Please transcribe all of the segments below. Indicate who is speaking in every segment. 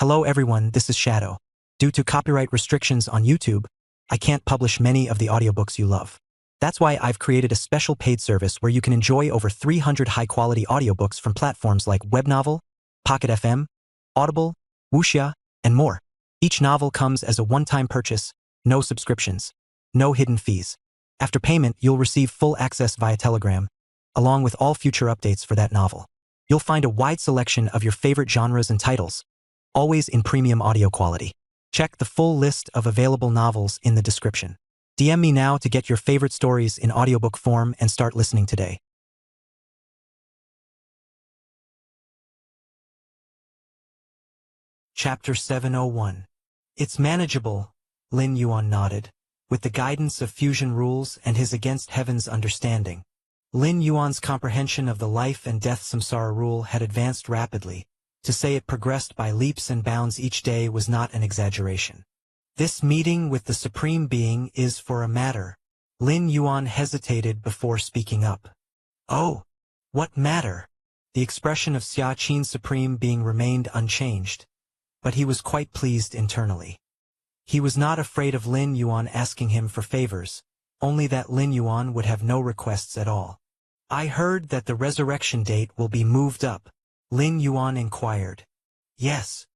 Speaker 1: Hello everyone, this is Shadow. Due to copyright restrictions on YouTube, I can't publish many of the audiobooks you love. That's why I've created a special paid service where you can enjoy over 300 high-quality audiobooks from platforms like Webnovel, Pocket FM, Audible, Wuxia, and more. Each novel comes as a one-time purchase, no subscriptions, no hidden fees. After payment, you'll receive full access via Telegram, along with all future updates for that novel. You'll find a wide selection of your favorite genres and titles, always in premium audio quality. Check the full list of available novels in the description. DM me now to get your favorite stories in audiobook form and start listening today. Chapter 701. It's manageable, Lin Yuan nodded. With the guidance of fusion rules and his against heaven's understanding, Lin Yuan's comprehension of the life and death samsara rule had advanced rapidly. To say it progressed by leaps and bounds each day was not an exaggeration. This meeting with the Supreme Being is for a matter. Lin Yuan hesitated before speaking up. Oh, what matter? The expression of Xia Qin's Supreme Being remained unchanged, but he was quite pleased internally. He was not afraid of Lin Yuan asking him for favors, only that Lin Yuan would have no requests at all. I heard that the resurrection date will be moved up, Lin Yuan inquired. Yes.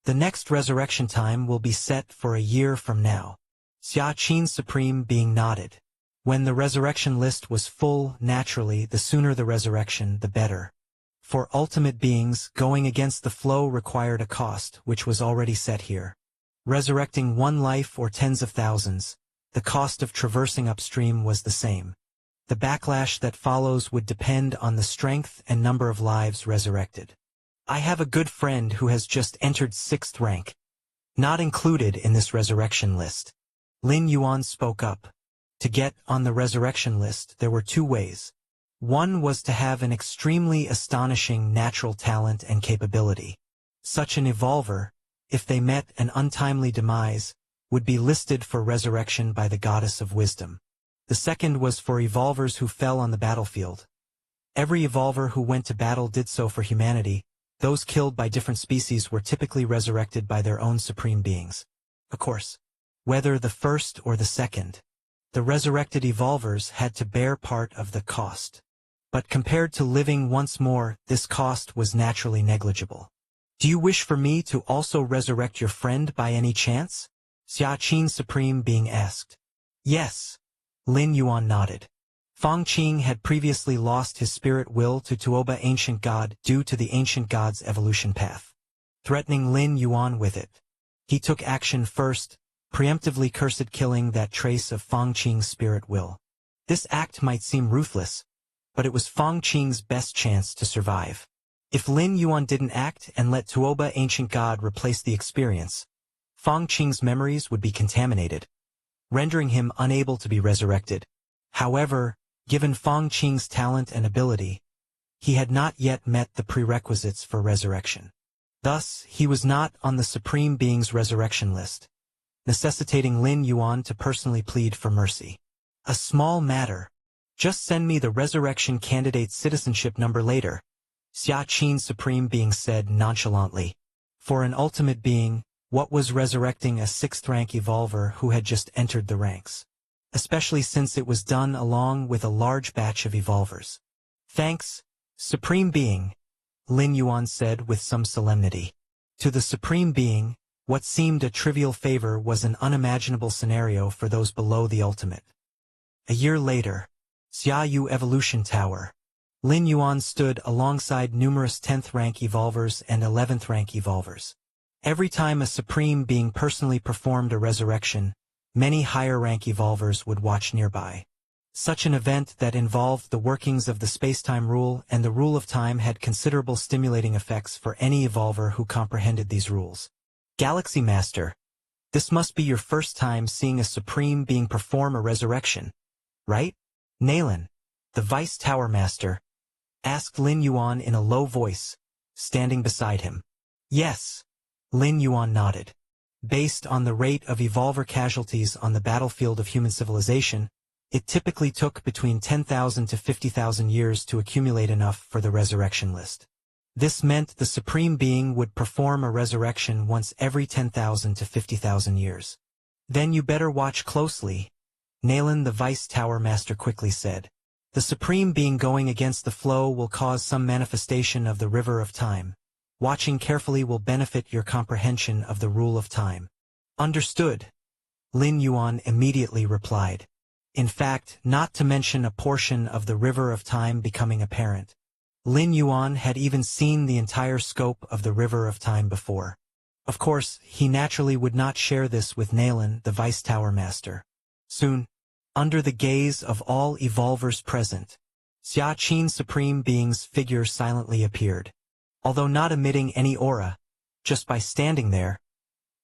Speaker 1: The next resurrection time will be set for a year from now. Xia Qin's Supreme Being nodded. When the resurrection list was full, naturally, the sooner the resurrection, the better. For ultimate beings, going against the flow required a cost, which was already set here. Resurrecting one life or tens of thousands, the cost of traversing upstream was the same. The backlash that follows would depend on the strength and number of lives resurrected. I have a good friend who has just entered 6th rank, not included in this resurrection list. Lin Yuan spoke up. To get on the resurrection list, there were 2 ways. One was to have an extremely astonishing natural talent and capability. Such an evolver, if they met an untimely demise, would be listed for resurrection by the goddess of wisdom. The second was for evolvers who fell on the battlefield. Every evolver who went to battle did so for humanity. Those killed by different species were typically resurrected by their own supreme beings. Of course, whether the first or the second, the resurrected evolvers had to bear part of the cost. But compared to living once more, this cost was naturally negligible. Do you wish for me to also resurrect your friend by any chance? Xia Qin's Supreme Being asked. Yes. Lin Yuan nodded. Fang Qing had previously lost his spirit will to Tuoba Ancient God due to the Ancient God's evolution path, threatening Lin Yuan with it. He took action first, preemptively cursed killing that trace of Fang Qing's spirit will. This act might seem ruthless, but it was Fang Qing's best chance to survive. If Lin Yuan didn't act and let Tuoba Ancient God replace the experience, Fang Qing's memories would be contaminated, rendering him unable to be resurrected. However, given Fang Qing's talent and ability, he had not yet met the prerequisites for resurrection. Thus, he was not on the Supreme Being's resurrection list, necessitating Lin Yuan to personally plead for mercy. A small matter. Just send me the resurrection candidate's citizenship number later, Xia Qin's Supreme Being said nonchalantly. For an ultimate being, what was resurrecting a 6th rank evolver who had just entered the ranks? Especially since it was done along with a large batch of evolvers. Thanks, Supreme Being, Lin Yuan said with some solemnity. To the Supreme Being, what seemed a trivial favor was an unimaginable scenario for those below the ultimate. A year later, Xiaoyu Evolution Tower. Lin Yuan stood alongside numerous 10th rank evolvers and 11th rank evolvers. Every time a Supreme Being personally performed a resurrection, many higher rank evolvers would watch nearby. Such an event that involved the workings of the space-time rule and the rule of time had considerable stimulating effects for any evolver who comprehended these rules. Galaxy Master, this must be your first time seeing a Supreme Being perform a resurrection, right? Nalan, the Vice Tower Master, asked Lin Yuan in a low voice, standing beside him. Yes. Lin Yuan nodded. Based on the rate of evolver casualties on the battlefield of human civilization, it typically took between 10,000 to 50,000 years to accumulate enough for the resurrection list. This meant the Supreme Being would perform a resurrection once every 10,000 to 50,000 years. Then you better watch closely, Nalan the Vice Tower Master quickly said. The Supreme Being going against the flow will cause some manifestation of the river of time. Watching carefully will benefit your comprehension of the rule of time. Understood, Lin Yuan immediately replied. In fact, not to mention a portion of the river of time becoming apparent. Lin Yuan had even seen the entire scope of the river of time before. Of course, he naturally would not share this with Nalan, the Vice Tower Master. Soon, under the gaze of all evolvers present, Xia Qin Supreme Being's figure silently appeared. Although not emitting any aura, just by standing there,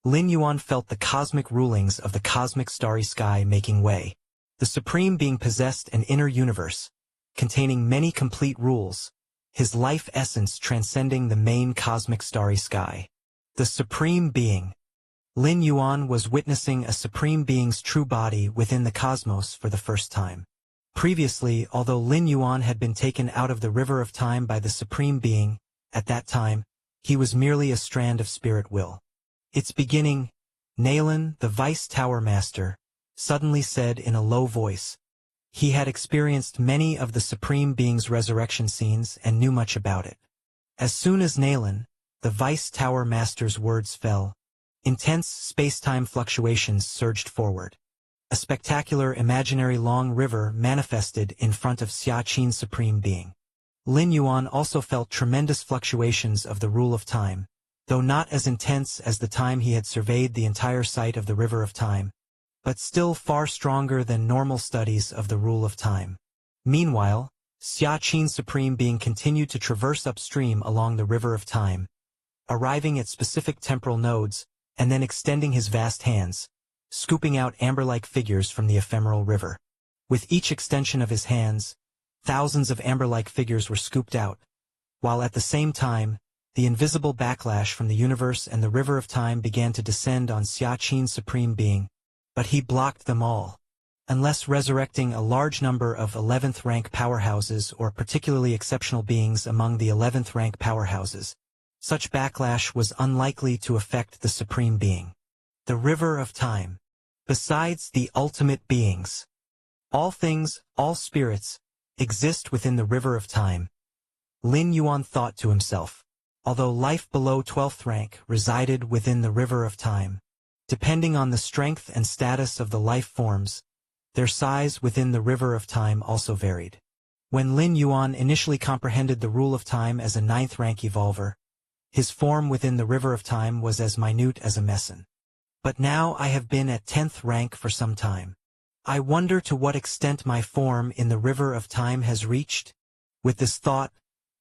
Speaker 1: Lin Yuan felt the cosmic rulings of the cosmic starry sky making way. The Supreme Being possessed an inner universe, containing many complete rules, his life essence transcending the main cosmic starry sky. The Supreme Being. Lin Yuan was witnessing a Supreme Being's true body within the cosmos for the first time. Previously, although Lin Yuan had been taken out of the river of time by the Supreme Being, at that time, he was merely a strand of spirit will. Its beginning, Nalan, the Vice Tower Master, suddenly said in a low voice. He had experienced many of the Supreme Being's resurrection scenes and knew much about it. As soon as Nalan, the Vice Tower Master's words fell, intense space-time fluctuations surged forward. A spectacular imaginary long river manifested in front of Xia Qin Supreme Being. Lin Yuan also felt tremendous fluctuations of the rule of time, though not as intense as the time he had surveyed the entire site of the river of time, but still far stronger than normal studies of the rule of time. Meanwhile, Xia Qin Supreme Being continued to traverse upstream along the river of time, arriving at specific temporal nodes, and then extending his vast hands, scooping out amber-like figures from the ephemeral river. With each extension of his hands, thousands of amber-like figures were scooped out, while at the same time, the invisible backlash from the universe and the river of time began to descend on Xia Qin Supreme Being, but he blocked them all. Unless resurrecting a large number of 11th rank powerhouses or particularly exceptional beings among the 11th rank powerhouses, such backlash was unlikely to affect the Supreme Being. The river of time. Besides the ultimate beings, all things, all spirits, exist within the river of time. Lin Yuan thought to himself. Although life below 12th rank resided within the river of time, depending on the strength and status of the life forms, their size within the river of time also varied. When Lin Yuan initially comprehended the rule of time as a 9th rank evolver, his form within the river of time was as minute as a meson. But now I have been at 10th rank for some time. I wonder to what extent my form in the river of time has reached. With this thought,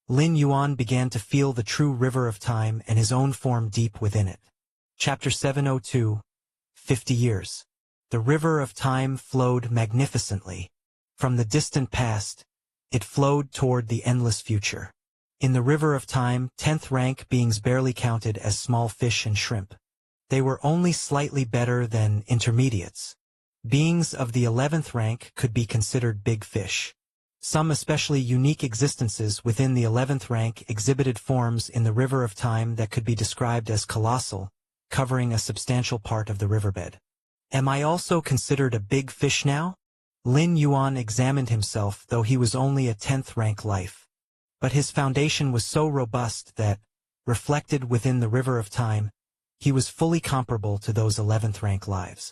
Speaker 1: Lin Yuan began to feel the true river of time and his own form deep within it. Chapter 702, 50 Years. The river of time flowed magnificently. From the distant past, it flowed toward the endless future. In the river of time, 10th rank beings barely counted as small fish and shrimp. They were only slightly better than intermediates. Beings of the 11th rank could be considered big fish. Some especially unique existences within the 11th rank exhibited forms in the river of time that could be described as colossal, covering a substantial part of the riverbed. Am I also considered a big fish now? Lin Yuan examined himself, though he was only a 10th rank life. But his foundation was so robust that, reflected within the river of time, he was fully comparable to those 11th rank lives.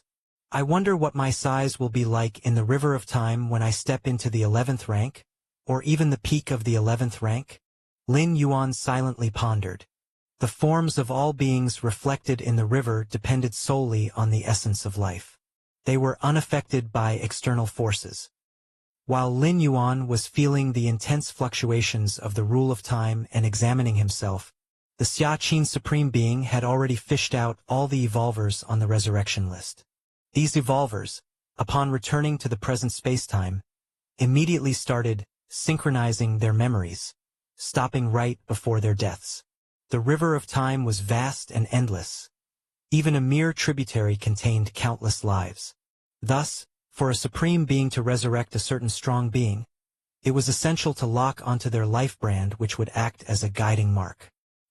Speaker 1: I wonder what my size will be like in the river of time when I step into the 11th rank, or even the peak of the 11th rank? Lin Yuan silently pondered. The forms of all beings reflected in the river depended solely on the essence of life. They were unaffected by external forces. While Lin Yuan was feeling the intense fluctuations of the rule of time and examining himself, the Xia Qin Supreme Being had already fished out all the evolvers on the resurrection list. These evolvers, upon returning to the present spacetime, immediately started synchronizing their memories, stopping right before their deaths. The river of time was vast and endless. Even a mere tributary contained countless lives. Thus, for a supreme being to resurrect a certain strong being, It was essential to lock onto their life brand, which would act as a guiding mark.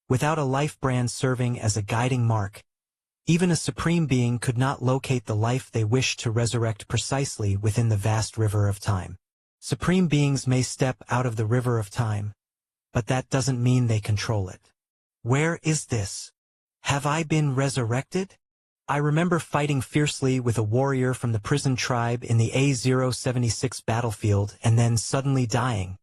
Speaker 1: Without a life brand serving as a guiding mark, even a supreme being could not locate the life they wished to resurrect precisely within the vast river of time. Supreme beings may step out of the river of time, but that doesn't mean they control it. Where is this? Have I been resurrected? I remember fighting fiercely with a warrior from the prison tribe in the A076 battlefield and then suddenly dying.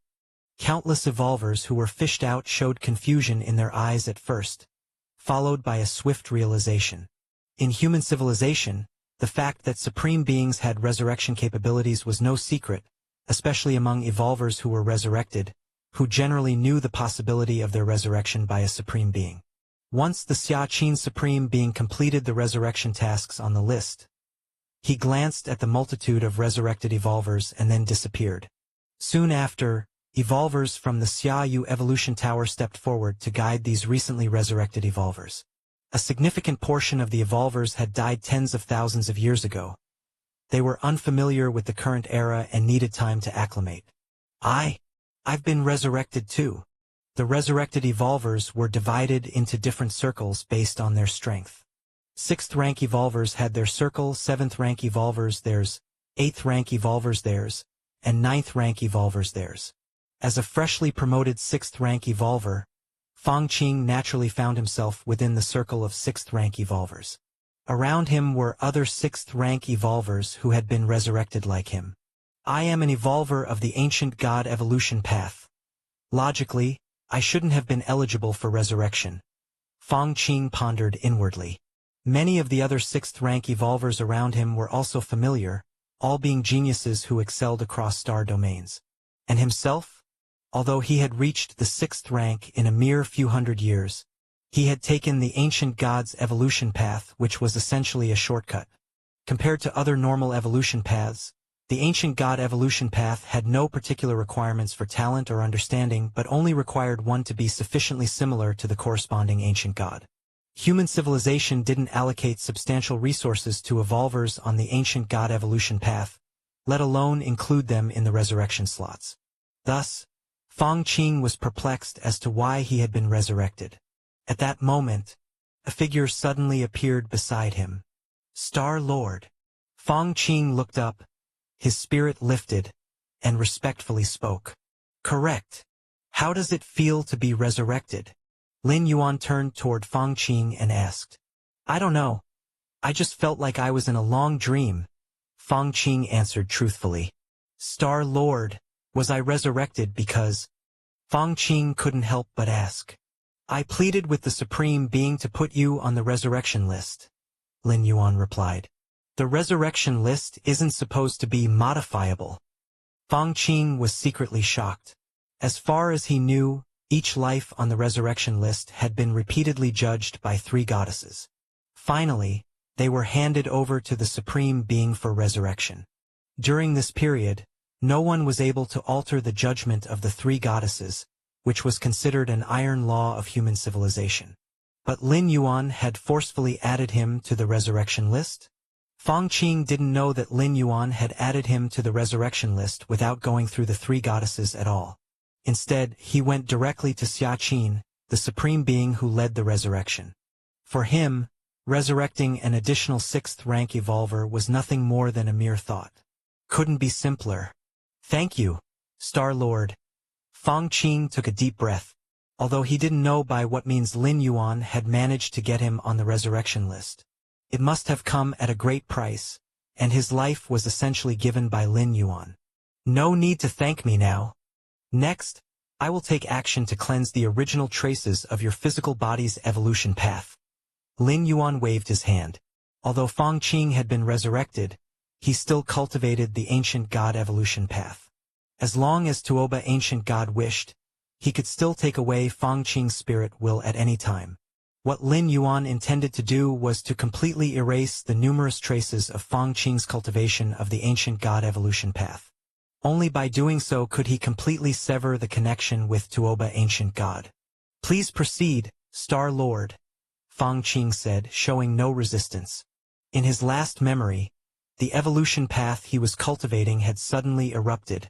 Speaker 1: Countless evolvers who were fished out showed confusion in their eyes at first, followed by a swift realization. In human civilization, the fact that supreme beings had resurrection capabilities was no secret, especially among evolvers who were resurrected, who generally knew the possibility of their resurrection by a supreme being. Once the Xia-Qin supreme being completed the resurrection tasks on the list, he glanced at the multitude of resurrected evolvers and then disappeared. Soon after, evolvers from the Xia-Yu Evolution Tower stepped forward to guide these recently resurrected evolvers. A significant portion of the evolvers had died tens of thousands of years ago. They were unfamiliar with the current era and needed time to acclimate. I've been resurrected too. The resurrected evolvers were divided into different circles based on their strength. 6th rank evolvers had their circle, 7th rank evolvers theirs, 8th rank evolvers theirs, and 9th rank evolvers theirs. As a freshly promoted 6th rank evolver, Fang Qing naturally found himself within the circle of 6th rank evolvers. Around him were other 6th rank evolvers who had been resurrected like him. I am an evolver of the ancient god evolution path. Logically, I shouldn't have been eligible for resurrection. Fang Qing pondered inwardly. Many of the other 6th rank evolvers around him were also familiar, all being geniuses who excelled across star domains. And himself? Although he had reached the 6th rank in a mere few hundred years, he had taken the ancient god's evolution path, which was essentially a shortcut. Compared to other normal evolution paths, the ancient god evolution path had no particular requirements for talent or understanding, but only required one to be sufficiently similar to the corresponding ancient god. Human civilization didn't allocate substantial resources to evolvers on the ancient god evolution path, let alone include them in the resurrection slots. Thus, Fang Qing was perplexed as to why he had been resurrected. At that moment, a figure suddenly appeared beside him. Star Lord. Fang Qing looked up, his spirit lifted, and respectfully spoke. Correct. How does it feel to be resurrected? Lin Yuan turned toward Fang Qing and asked. I don't know. I just felt like I was in a long dream. Fang Qing answered truthfully. Star Lord, was I resurrected because... Fang Qing couldn't help but ask. I pleaded with the Supreme Being to put you on the resurrection list. Lin Yuan replied. The resurrection list isn't supposed to be modifiable. Fang Qing was secretly shocked. As far as he knew, each life on the resurrection list had been repeatedly judged by 3 goddesses. Finally, they were handed over to the Supreme Being for resurrection. During this period, no one was able to alter the judgment of the 3 goddesses, which was considered an iron law of human civilization. But Lin Yuan had forcefully added him to the resurrection list? Fang Qing didn't know that Lin Yuan had added him to the resurrection list without going through the 3 goddesses at all. Instead, he went directly to Xia-Qin, the Supreme Being who led the resurrection. For him, resurrecting an additional 6th rank evolver was nothing more than a mere thought. Couldn't be simpler. Thank you, Star Lord. Fang Qing took a deep breath, although he didn't know by what means Lin Yuan had managed to get him on the resurrection list. It must have come at a great price, and his life was essentially given by Lin Yuan. No need to thank me now. Next, I will take action to cleanse the original traces of your physical body's evolution path. Lin Yuan waved his hand. Although Fang Qing had been resurrected, he still cultivated the ancient god evolution path. As long as Tuoba ancient god wished, he could still take away Fang Qing's spirit will at any time. What Lin Yuan intended to do was to completely erase the numerous traces of Fang Qing's cultivation of the ancient god evolution path. Only by doing so could he completely sever the connection with Tuoba ancient god. Please proceed, Star Lord, Fang Qing said, showing no resistance. In his last memory, the evolution path he was cultivating had suddenly erupted,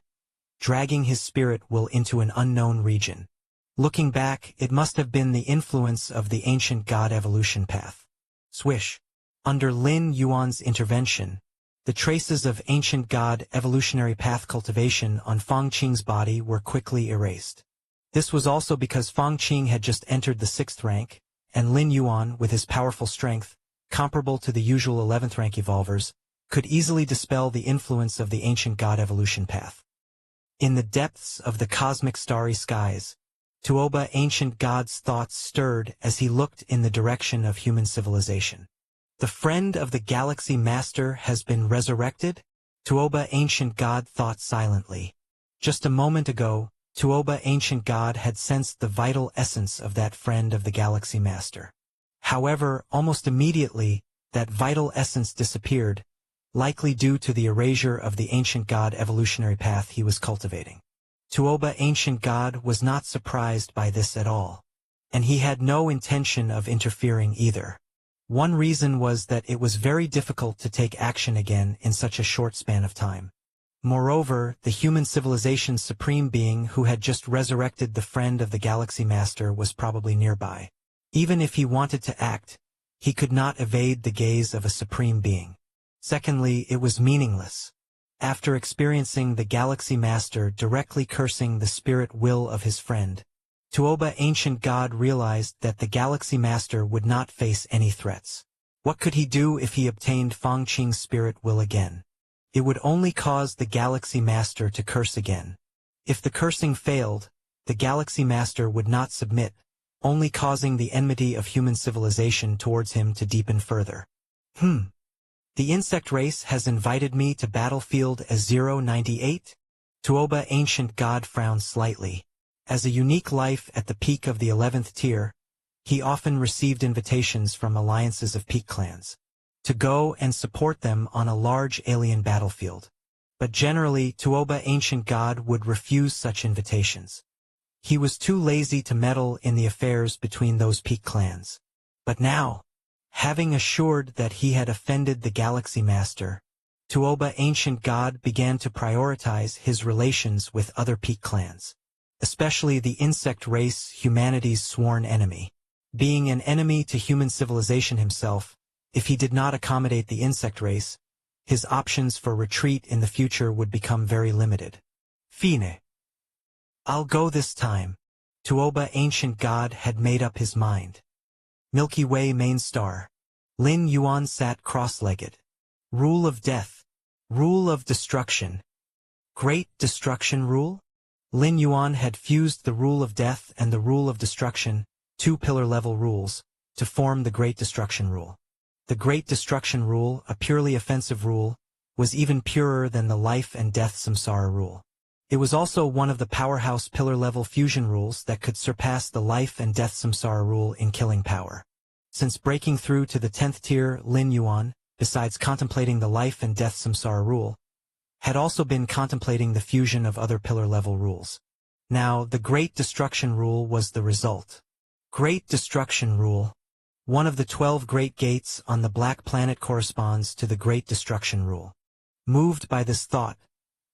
Speaker 1: dragging his spirit will into an unknown region. Looking back, it must have been the influence of the ancient god evolution path. Swish. Under Lin Yuan's intervention, the traces of ancient god evolutionary path cultivation on Fang Qing's body were quickly erased. This was also because Fang Qing had just entered the 6th rank, and Lin Yuan, with his powerful strength, comparable to the usual 11th rank evolvers, could easily dispel the influence of the ancient god evolution path. In the depths of the cosmic starry skies, Tuoba ancient god's thoughts stirred as he looked in the direction of human civilization. The friend of the galaxy master has been resurrected? Tuoba ancient god thought silently. Just a moment ago, Tuoba ancient god had sensed the vital essence of that friend of the galaxy master. However, almost immediately, that vital essence disappeared, likely due to the erasure of the ancient god evolutionary path he was cultivating. Tuoba ancient god was not surprised by this at all, and he had no intention of interfering either. One reason was that it was very difficult to take action again in such a short span of time. Moreover, the human civilization's supreme being who had just resurrected the friend of the galaxy master was probably nearby. Even if he wanted to act, he could not evade the gaze of a supreme being. Secondly, it was meaningless. After experiencing the galaxy master directly cursing the spirit will of his friend, Tuoba ancient god realized that the galaxy master would not face any threats. What could he do if he obtained Fang Qing's spirit will again? It would only cause the galaxy master to curse again. If the cursing failed, the galaxy master would not submit, only causing the enmity of human civilization towards him to deepen further. The insect race has invited me to battlefield as 098? Tuoba ancient god frowned slightly. As a unique life at the peak of the 11th tier, he often received invitations from alliances of peak clans to go and support them on a large alien battlefield. But generally, Tuoba ancient god would refuse such invitations. He was too lazy to meddle in the affairs between those peak clans. But now, having assured that he had offended the galaxy master, Tuoba ancient god began to prioritize his relations with other peak clans, especially the insect race, humanity's sworn enemy. Being an enemy to human civilization himself, if he did not accommodate the insect race, his options for retreat in the future would become very limited. Fine. I'll go this time. Tuoba ancient god had made up his mind. Milky Way main star. Lin Yuan sat cross-legged. Rule of death. Rule of destruction. Great destruction rule? Lin Yuan had fused the rule of death and the rule of destruction, 2 pillar-level rules, to form the Great Destruction Rule. The Great Destruction Rule, a purely offensive rule, was even purer than the Life and Death Samsara Rule. It was also one of the powerhouse pillar-level fusion rules that could surpass the Life and Death Samsara Rule in killing power. Since breaking through to the 10th tier, Lin Yuan, besides contemplating the Life and Death Samsara Rule, had also been contemplating the fusion of other pillar-level rules. Now, the Great Destruction Rule was the result. Great Destruction Rule. One of the 12 Great Gates on the Black Planet corresponds to the Great Destruction Rule. Moved by this thought,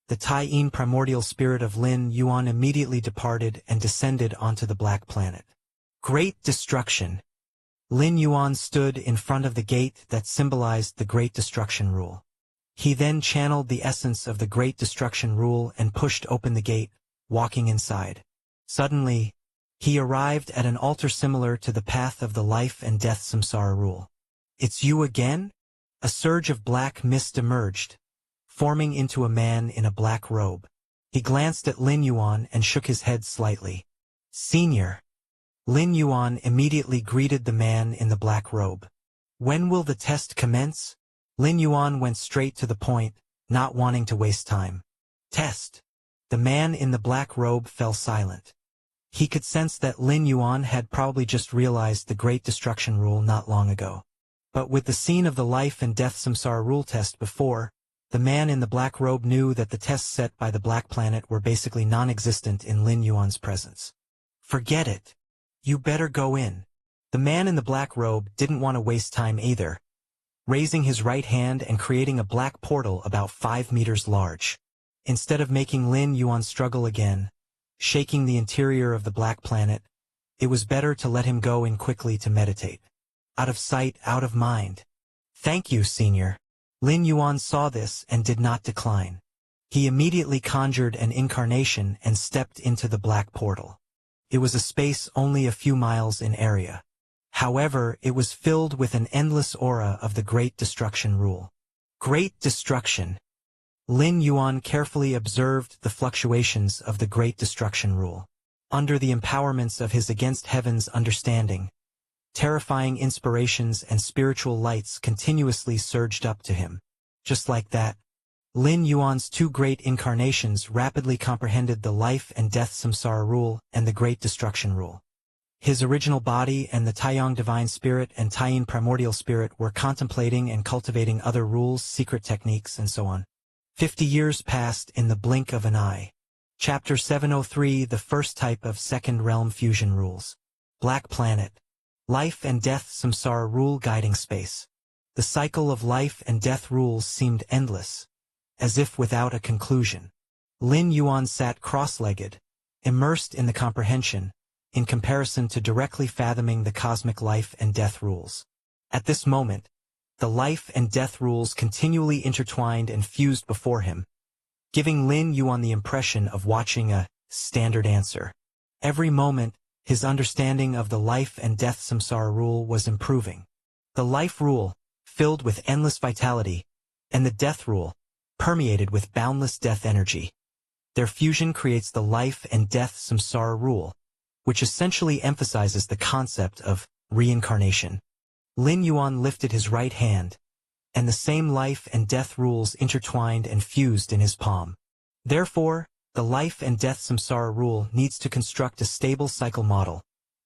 Speaker 1: the Tai-Yin primordial spirit of Lin Yuan immediately departed and descended onto the Black Planet. Great Destruction. Lin Yuan stood in front of the gate that symbolized the Great Destruction Rule. He then channeled the essence of the Great Destruction Rule and pushed open the gate, walking inside. Suddenly, he arrived at an altar similar to the path of the Life and Death Samsara Rule. It's you again? A surge of black mist emerged, forming into a man in a black robe. He glanced at Lin Yuan and shook his head slightly. Senior. Lin Yuan immediately greeted the man in the black robe. When will the test commence? Lin Yuan went straight to the point, not wanting to waste time. Test. The man in the black robe fell silent. He could sense that Lin Yuan had probably just realized the Great Destruction Rule not long ago. But with the scene of the Life and Death Samsara Rule test before, the man in the black robe knew that the tests set by the Black Planet were basically non-existent in Lin Yuan's presence. Forget it. You better go in. The man in the black robe didn't want to waste time either, raising his right hand and creating a black portal about 5 meters large. Instead of making Lin Yuan struggle again, shaking the interior of the black planet, it was better to let him go in quickly to meditate. Out of sight, out of mind. Thank you, Senior. Lin Yuan saw this and did not decline. He immediately conjured an incarnation and stepped into the black portal. It was a space only a few miles in area. However, it was filled with an endless aura of the Great Destruction rule. Great Destruction. Lin Yuan carefully observed the fluctuations of the Great Destruction rule. Under the empowerments of his against heaven's understanding, terrifying inspirations and spiritual lights continuously surged up to him. Just like that, Lin Yuan's two great incarnations rapidly comprehended the life and death samsara rule and the Great Destruction rule. His original body and the Taiyang Divine Spirit and Taiyin Primordial Spirit were contemplating and cultivating other rules, secret techniques, and so on. 50 years passed in the blink of an eye. Chapter 703, the first type of Second Realm Fusion Rules. Black Planet. Life and Death Samsara Rule Guiding Space. The cycle of life and death rules seemed endless, as if without a conclusion. Lin Yuan sat cross-legged, immersed in the comprehension, in comparison to directly fathoming the cosmic life and death rules. At this moment, the life and death rules continually intertwined and fused before him, giving Lin Yuan the impression of watching a standard answer. Every moment, his understanding of the life and death samsara rule was improving. The life rule, filled with endless vitality, and the death rule, permeated with boundless death energy. Their fusion creates the life and death samsara rule, which essentially emphasizes the concept of reincarnation. Lin Yuan lifted his right hand, and the same life and death rules intertwined and fused in his palm. Therefore, the life and death samsara rule needs to construct a stable cycle model,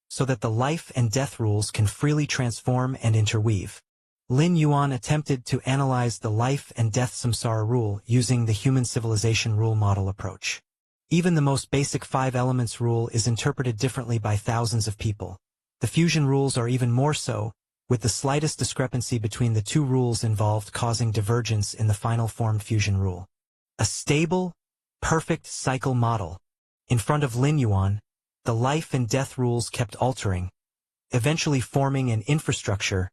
Speaker 1: so that the life and death rules can freely transform and interweave. Lin Yuan attempted to analyze the life and death samsara rule using the human civilization rule model approach. Even the most basic 5 elements rule is interpreted differently by thousands of people. The fusion rules are even more so, with the slightest discrepancy between the two rules involved causing divergence in the final form fusion rule. A stable, perfect cycle model. In front of Lin Yuan, the life and death rules kept altering, eventually forming an infrastructure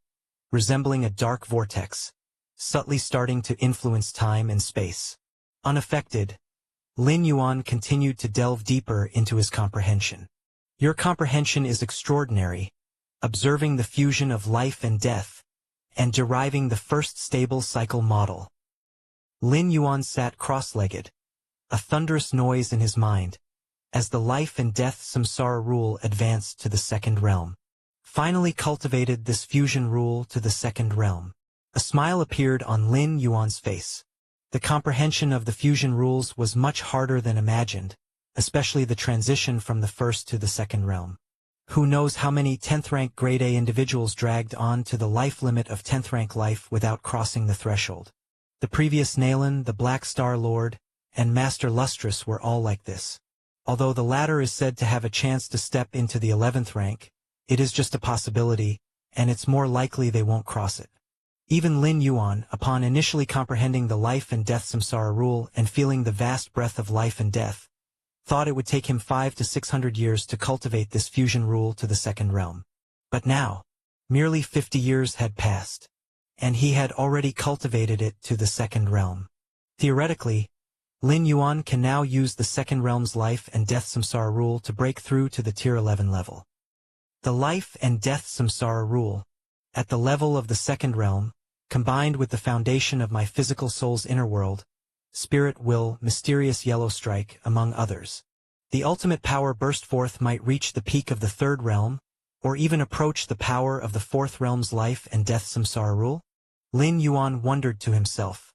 Speaker 1: resembling a dark vortex, subtly starting to influence time and space. Unaffected, Lin Yuan continued to delve deeper into his comprehension. Your comprehension is extraordinary, observing the fusion of life and death, and deriving the first stable cycle model. Lin Yuan sat cross-legged, a thunderous noise in his mind, as the life and death samsara rule advanced to the second realm. Finally cultivated this fusion rule to the second realm. A smile appeared on Lin Yuan's face. The comprehension of the fusion rules was much harder than imagined, especially the transition from the first to the second realm. Who knows how many 10th rank grade A individuals dragged on to the life limit of 10th rank life without crossing the threshold. The previous Nalan, the Black Star Lord, and Master Lustrous were all like this. Although the latter is said to have a chance to step into the 11th rank, it is just a possibility, and it's more likely they won't cross it. Even Lin Yuan, upon initially comprehending the life and death samsara rule and feeling the vast breadth of life and death, thought it would take him 500 to 600 years to cultivate this fusion rule to the second realm. But now, merely 50 years had passed, and he had already cultivated it to the second realm. Theoretically, Lin Yuan can now use the second realm's life and death samsara rule to break through to the tier 11 level. The life and death samsara rule, at the level of the second realm, combined with the foundation of my physical soul's inner world, spirit will, mysterious yellow strike, among others. The ultimate power burst forth might reach the peak of the third realm, or even approach the power of the fourth realm's life and death samsara rule? Lin Yuan wondered to himself.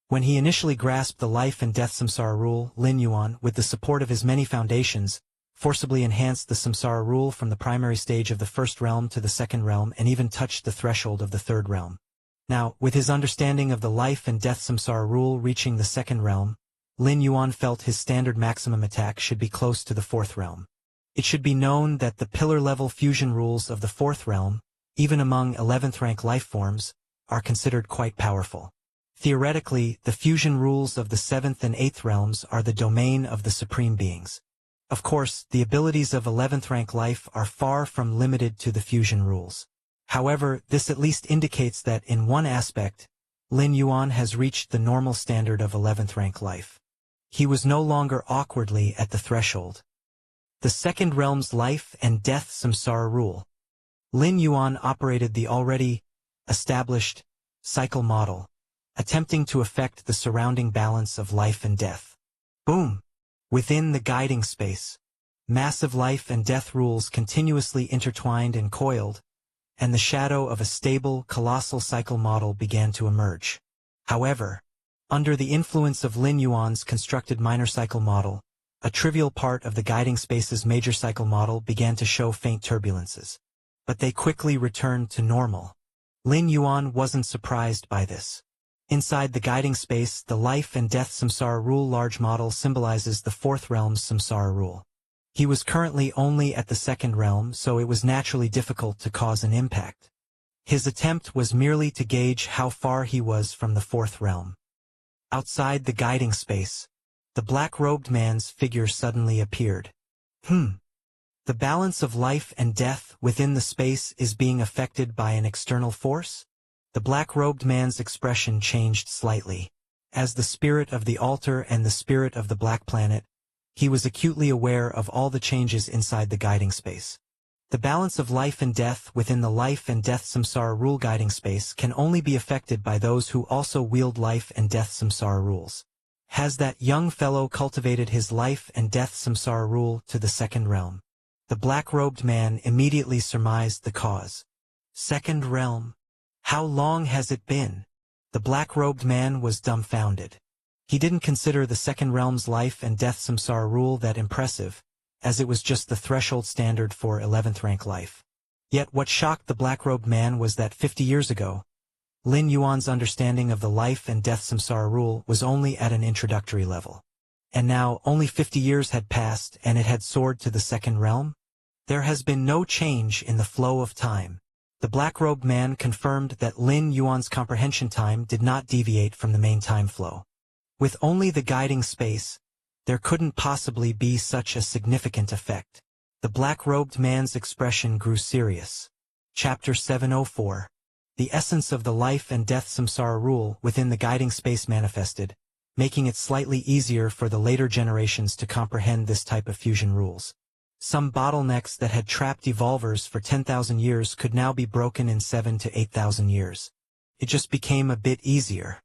Speaker 1: When he initially grasped the life and death samsara rule, Lin Yuan, with the support of his many foundations, forcibly enhanced the samsara rule from the primary stage of the first realm to the second realm and even touched the threshold of the third realm. Now, with his understanding of the life and death samsara rule reaching the second realm, Lin Yuan felt his standard maximum attack should be close to the fourth realm. It should be known that the pillar-level fusion rules of the fourth realm, even among 11th rank life forms, are considered quite powerful. Theoretically, the fusion rules of the 7th and 8th realms are the domain of the supreme beings. Of course, the abilities of 11th rank life are far from limited to the fusion rules. However, this at least indicates that in one aspect, Lin Yuan has reached the normal standard of 11th rank life. He was no longer awkwardly at the threshold. The second realm's life and death samsara rule. Lin Yuan operated the already established cycle model, attempting to affect the surrounding balance of life and death. Boom! Within the guiding space, massive life and death rules continuously intertwined and coiled, and the shadow of a stable, colossal cycle model began to emerge. However, under the influence of Lin Yuan's constructed minor cycle model, a trivial part of the guiding space's major cycle model began to show faint turbulences. But they quickly returned to normal. Lin Yuan wasn't surprised by this. Inside the guiding space, the life and death samsara rule large model symbolizes the 4th realm's samsara rule. He was currently only at the 2nd realm, so it was naturally difficult to cause an impact. His attempt was merely to gauge how far he was from the 4th realm. Outside the guiding space, the black-robed man's figure suddenly appeared. The balance of life and death within the space is being affected by an external force? The black-robed man's expression changed slightly. As the spirit of the altar and the spirit of the black planet, he was acutely aware of all the changes inside the guiding space. The balance of life and death within the life and death samsara rule guiding space can only be affected by those who also wield life and death samsara rules. Has that young fellow cultivated his life and death samsara rule to the 2nd realm? The black-robed man immediately surmised the cause. 2nd realm? How long has it been? The black-robed man was dumbfounded. He didn't consider the 2nd realm's life and death samsara rule that impressive, as it was just the threshold standard for 11th rank life. Yet what shocked the black-robed man was that 50 years ago, Lin Yuan's understanding of the life and death samsara rule was only at an introductory level. And now, only 50 years had passed and it had soared to the 2nd realm? There has been no change in the flow of time. The black-robed man confirmed that Lin Yuan's comprehension time did not deviate from the main time flow. With only the guiding space, there couldn't possibly be such a significant effect. The black-robed man's expression grew serious. Chapter 704. The essence of the life and death samsara rule within the guiding space manifested, making it slightly easier for the later generations to comprehend this type of fusion rules. Some bottlenecks that had trapped evolvers for 10,000 years could now be broken in 7 to 8,000 years. It just became a bit easier.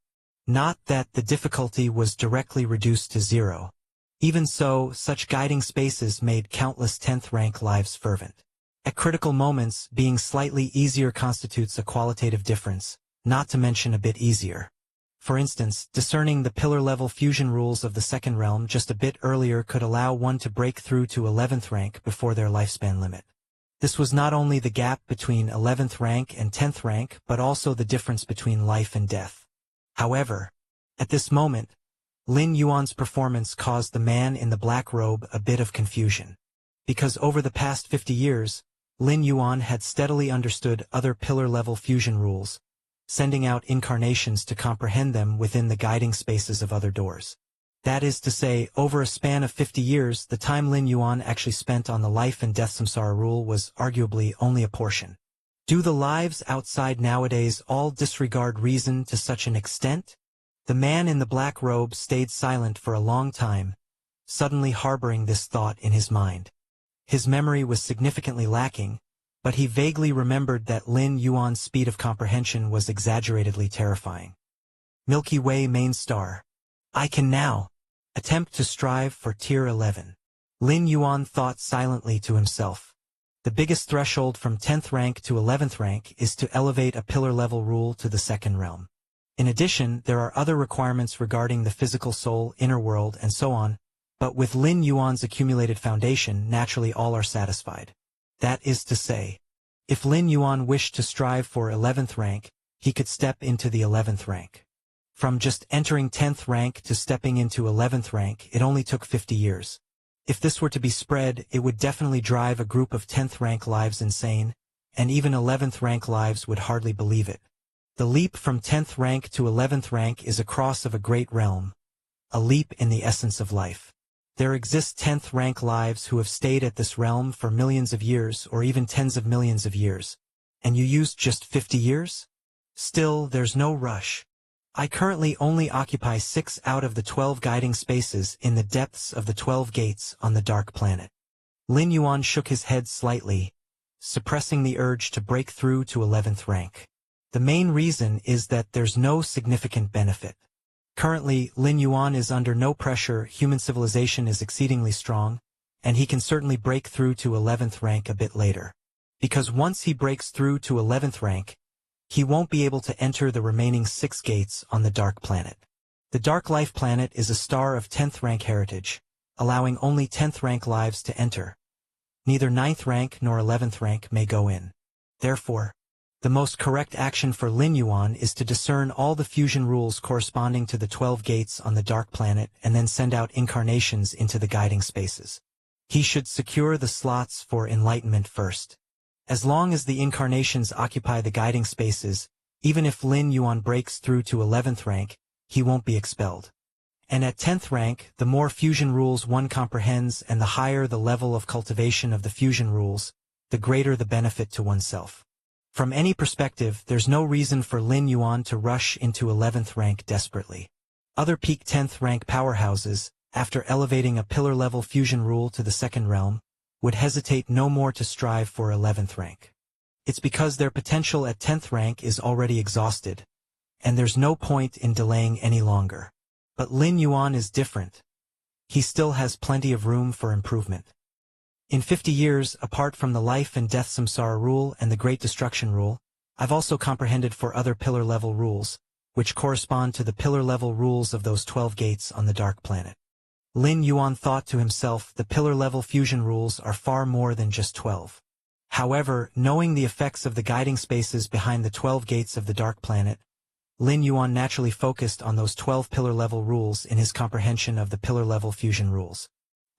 Speaker 1: Not that the difficulty was directly reduced to 0. Even so, such guiding spaces made countless 10th rank lives fervent. At critical moments, being slightly easier constitutes a qualitative difference, not to mention a bit easier. For instance, discerning the pillar-level fusion rules of the 2nd realm just a bit earlier could allow one to break through to 11th rank before their lifespan limit. This was not only the gap between 11th rank and 10th rank, but also the difference between life and death. However, at this moment, Lin Yuan's performance caused the man in the black robe a bit of confusion. Because over the past 50 years, Lin Yuan had steadily understood other pillar-level fusion rules, sending out incarnations to comprehend them within the guiding spaces of other doors. That is to say, over a span of 50 years, the time Lin Yuan actually spent on the life and death samsara rule was arguably only a portion. Do the lives outside nowadays all disregard reason to such an extent? The man in the black robe stayed silent for a long time, suddenly harboring this thought in his mind. His memory was significantly lacking, but he vaguely remembered that Lin Yuan's speed of comprehension was exaggeratedly terrifying. Milky Way main star. I can now attempt to strive for tier 11. Lin Yuan thought silently to himself. The biggest threshold from 10th rank to 11th rank is to elevate a pillar-level rule to the 2nd realm. In addition, there are other requirements regarding the physical soul, inner world, and so on, but with Lin Yuan's accumulated foundation, naturally all are satisfied. That is to say, if Lin Yuan wished to strive for 11th rank, he could step into the 11th rank. From just entering 10th rank to stepping into 11th rank, it only took 50 years. If this were to be spread, it would definitely drive a group of 10th rank lives insane, and even 11th rank lives would hardly believe it. The leap from 10th rank to 11th rank is a cross of a great realm, a leap in the essence of life. There exist 10th rank lives who have stayed at this realm for millions of years or even tens of millions of years. And you used just 50 years? Still, there's no rush. I currently only occupy 6 out of the 12 guiding spaces in the depths of the 12 gates on the dark planet. Lin Yuan shook his head slightly, suppressing the urge to break through to 11th rank. The main reason is that there's no significant benefit. Currently, Lin Yuan is under no pressure, human civilization is exceedingly strong, and he can certainly break through to 11th rank a bit later. Because once he breaks through to 11th rank, he won't be able to enter the remaining 6 gates on the Dark Planet. The Dark Life Planet is a star of 10th rank heritage, allowing only 10th rank lives to enter. Neither 9th rank nor 11th rank may go in. Therefore, the most correct action for Lin Yuan is to discern all the fusion rules corresponding to the 12 gates on the Dark Planet and then send out incarnations into the guiding spaces. He should secure the slots for enlightenment first. As long as the incarnations occupy the guiding spaces, even if Lin Yuan breaks through to 11th rank, he won't be expelled. And at 10th rank, the more fusion rules one comprehends and the higher the level of cultivation of the fusion rules, the greater the benefit to oneself. From any perspective, there's no reason for Lin Yuan to rush into 11th rank desperately. Other peak 10th rank powerhouses, after elevating a pillar-level fusion rule to the second realm, would hesitate no more to strive for 11th rank. It's because their potential at 10th rank is already exhausted, and there's no point in delaying any longer. But Lin Yuan is different. He still has plenty of room for improvement. In 50 years, apart from the life and death samsara rule and the great destruction rule, I've also comprehended 4 other pillar-level rules, which correspond to the pillar-level rules of those 12 gates on the Dark Planet. Lin Yuan thought to himself, the pillar-level fusion rules are far more than just 12. However, knowing the effects of the guiding spaces behind the 12 gates of the Dark Planet, Lin Yuan naturally focused on those 12 pillar-level rules in his comprehension of the pillar-level fusion rules.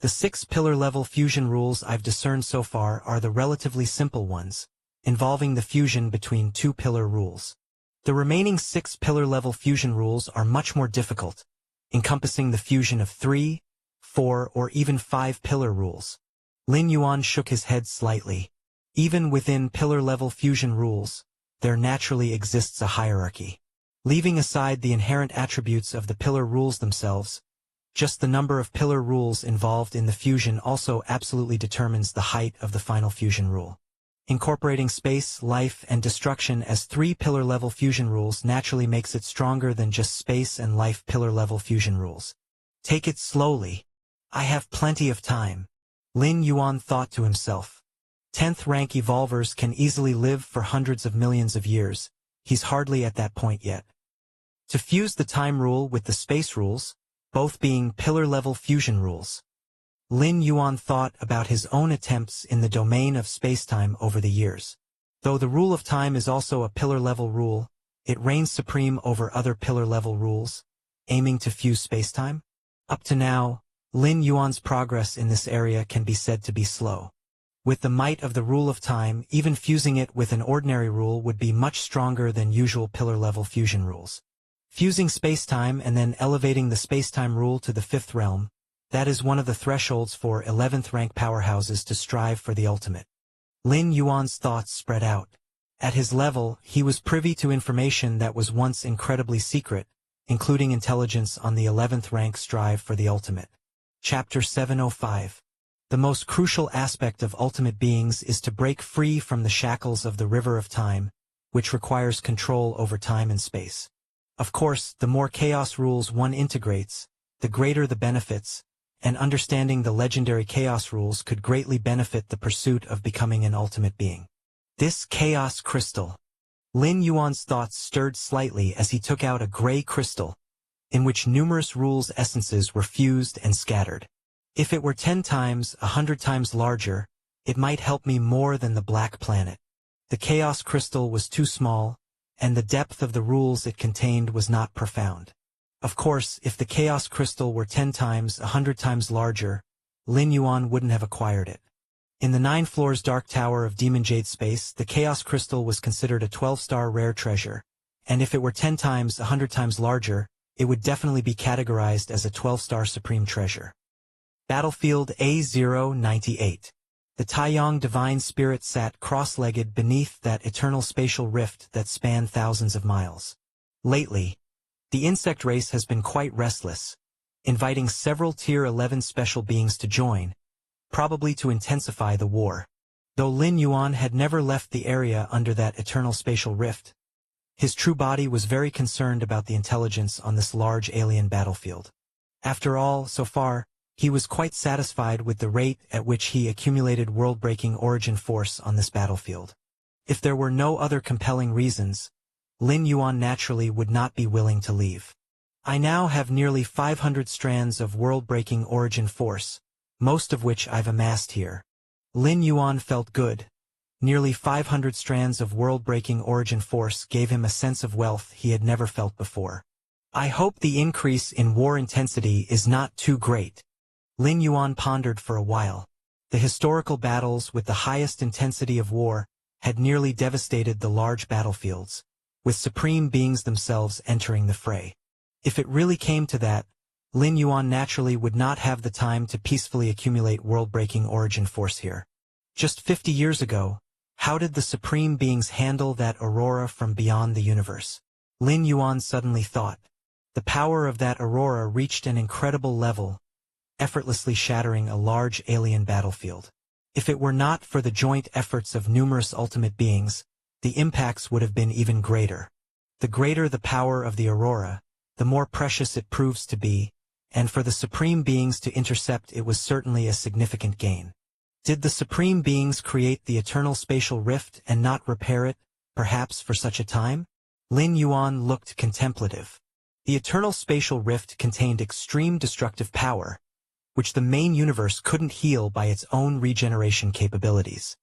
Speaker 1: The 6 pillar-level fusion rules I've discerned so far are the relatively simple ones, involving the fusion between 2 pillar rules. The remaining 6 pillar-level fusion rules are much more difficult, encompassing the fusion of 3, 4, or even 5 pillar rules. Lin Yuan shook his head slightly. Even within pillar-level fusion rules, there naturally exists a hierarchy. Leaving aside the inherent attributes of the pillar rules themselves, just the number of pillar rules involved in the fusion also absolutely determines the height of the final fusion rule. Incorporating space, life, and destruction as 3 pillar-level fusion rules naturally makes it stronger than just space and life pillar-level fusion rules. Take it slowly. I have plenty of time. Lin Yuan thought to himself. 10th rank evolvers can easily live for hundreds of millions of years. He's hardly at that point yet. To fuse the time rule with the space rules, both being pillar-level fusion rules, Lin Yuan thought about his own attempts in the domain of spacetime over the years. Though the rule of time is also a pillar-level rule, it reigns supreme over other pillar-level rules, aiming to fuse spacetime. Up to now, Lin Yuan's progress in this area can be said to be slow. With the might of the rule of time, even fusing it with an ordinary rule would be much stronger than usual pillar-level fusion rules. Fusing spacetime and then elevating the spacetime rule to the 5th realm, that is one of the thresholds for 11th rank powerhouses to strive for the ultimate. Lin Yuan's thoughts spread out. At his level, he was privy to information that was once incredibly secret, including intelligence on the 11th rank strive for the ultimate. Chapter 705. The most crucial aspect of ultimate beings is to break free from the shackles of the river of time, which requires control over time and space. Of course, the more chaos rules one integrates, the greater the benefits, and understanding the legendary chaos rules could greatly benefit the pursuit of becoming an ultimate being. This chaos crystal. Lin Yuan's thoughts stirred slightly as he took out a gray crystal, in which numerous rules' essences were fused and scattered. If it were 10 times, 100 times larger, it might help me more than the black planet. The chaos crystal was too small, and the depth of the rules it contained was not profound. Of course, if the chaos crystal were 10 times, 100 times larger, Lin Yuan wouldn't have acquired it. In the 9 floors dark tower of Demon Jade space, the chaos crystal was considered a 12-star rare treasure, and if it were 10 times, 100 times larger, it would definitely be categorized as a 12-star supreme treasure. Battlefield A098. The Taiyang divine spirit sat cross-legged beneath that eternal spatial rift that spanned thousands of miles. Lately, the insect race has been quite restless, inviting several Tier 11 special beings to join, probably to intensify the war. Though Lin Yuan had never left the area under that eternal spatial rift, his true body was very concerned about the intelligence on this large alien battlefield. After all, so far, he was quite satisfied with the rate at which he accumulated world-breaking origin force on this battlefield. If there were no other compelling reasons, Lin Yuan naturally would not be willing to leave. I now have nearly 500 strands of world-breaking origin force, most of which I've amassed here. Lin Yuan felt good. Nearly 500 strands of world-breaking origin force gave him a sense of wealth he had never felt before. I hope the increase in war intensity is not too great. Lin Yuan pondered for a while. The historical battles with the highest intensity of war had nearly devastated the large battlefields, with supreme beings themselves entering the fray. If it really came to that, Lin Yuan naturally would not have the time to peacefully accumulate world-breaking origin force here. Just 50 years ago, how did the supreme beings handle that aurora from beyond the universe? Lin Yuan suddenly thought. The power of that aurora reached an incredible level, effortlessly shattering a large alien battlefield. If it were not for the joint efforts of numerous ultimate beings, the impacts would have been even greater. The greater the power of the aurora, the more precious it proves to be, and for the supreme beings to intercept it was certainly a significant gain. Did the supreme beings create the eternal spatial rift and not repair it, perhaps for such a time? Lin Yuan looked contemplative. The eternal spatial rift contained extreme destructive power, which the main universe couldn't heal by its own regeneration capabilities.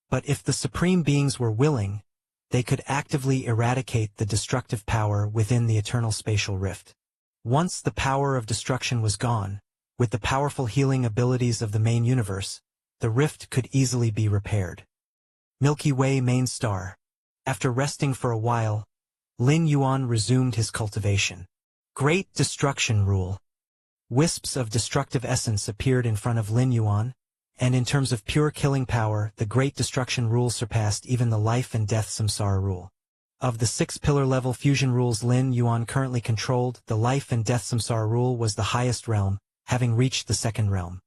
Speaker 1: But if the supreme beings were willing, they could actively eradicate the destructive power within the eternal spatial rift. Once the power of destruction was gone, with the powerful healing abilities of the main universe, the rift could easily be repaired. Milky Way main star. After resting for a while, Lin Yuan resumed his cultivation. Great Destruction Rule. Wisps of destructive essence appeared in front of Lin Yuan, and in terms of pure killing power, the Great Destruction Rule surpassed even the Life and Death Samsara Rule. Of the 6 pillar-level fusion rules Lin Yuan currently controlled, the Life and Death Samsara Rule was the highest realm, having reached the 2nd realm.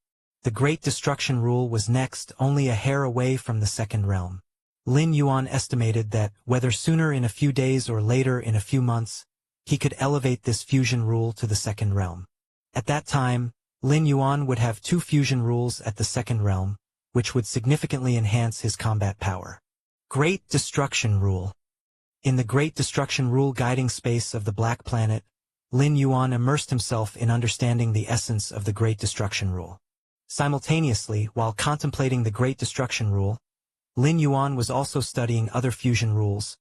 Speaker 1: The Great Destruction Rule was next, only a hair away from the 2nd realm. Lin Yuan estimated that, whether sooner in a few days or later in a few months, he could elevate this fusion rule to the 2nd realm. At that time, Lin Yuan would have 2 fusion rules at the 2nd realm, which would significantly enhance his combat power. Great Destruction Rule. In the Great Destruction Rule guiding space of the Black Planet, Lin Yuan immersed himself in understanding the essence of the Great Destruction Rule. Simultaneously, while contemplating the Great Destruction Rule, Lin Yuan was also studying other fusion rules,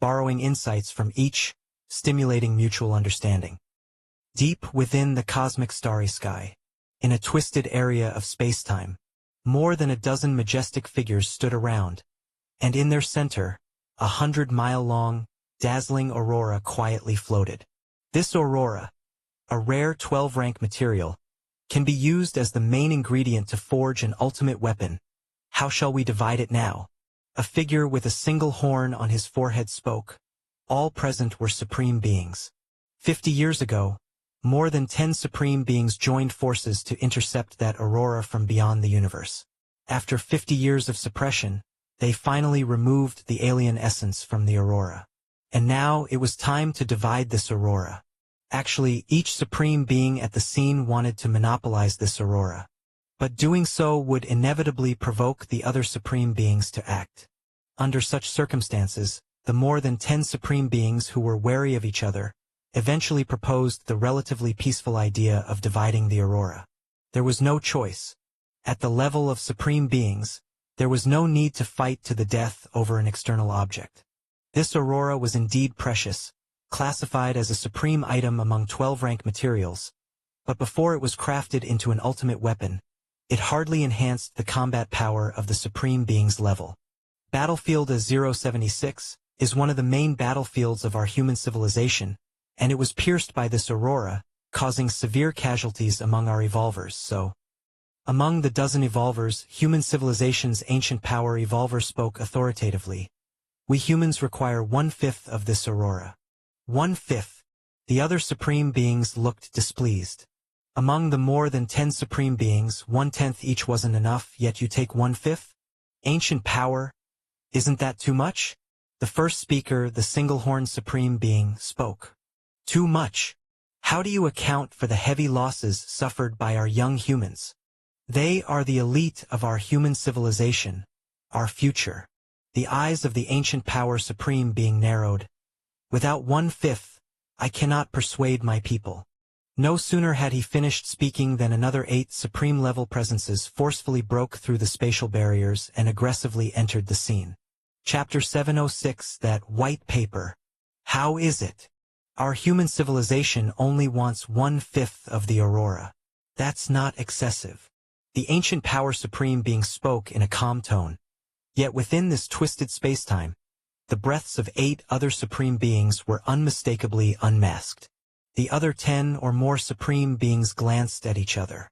Speaker 1: borrowing insights from each, stimulating mutual understanding. Deep within the cosmic starry sky, in a twisted area of space-time, more than a dozen majestic figures stood around, and in their center, 100-mile-long, dazzling aurora quietly floated. This aurora, a rare 12-rank material, can be used as the main ingredient to forge an ultimate weapon. How shall we divide it now? A figure with a single horn on his forehead spoke. All present were supreme beings. 50 years ago, more than 10 supreme beings joined forces to intercept that aurora from beyond the universe. After 50 years of suppression, they finally removed the alien essence from the aurora. And now it was time to divide this aurora. Actually, each supreme being at the scene wanted to monopolize this aurora. But doing so would inevitably provoke the other supreme beings to act. Under such circumstances, the more than 10 supreme beings who were wary of each other eventually proposed the relatively peaceful idea of dividing the aurora. There was no choice. At the level of supreme beings, there was no need to fight to the death over an external object. This aurora was indeed precious, classified as a supreme item among 12-rank materials, but before it was crafted into an ultimate weapon, it hardly enhanced the combat power of the supreme being's level. Battlefield A076, is one of the main battlefields of our human civilization, and it was pierced by this aurora, causing severe casualties among our evolvers. So, among the dozen evolvers, human civilization's ancient power evolver spoke authoritatively. We humans require 1/5 of this aurora. 1/5. The other supreme beings looked displeased. Among the more than 10 supreme beings, 1/10 each wasn't enough, yet you take 1/5? Ancient power? Isn't that too much? The first speaker, the single-horned supreme being, spoke. Too much. How do you account for the heavy losses suffered by our young humans? They are the elite of our human civilization, our future. The eyes of the ancient power supreme being narrowed. Without 1/5, I cannot persuade my people. No sooner had he finished speaking than another 8 supreme-level presences forcefully broke through the spatial barriers and aggressively entered the scene. Chapter 706, that white paper. How is it? Our human civilization only wants 1/5 of the aurora. That's not excessive. The ancient power supreme being spoke in a calm tone. Yet within this twisted spacetime, the breaths of 8 other supreme beings were unmistakably unmasked. The other 10 or more supreme beings glanced at each other.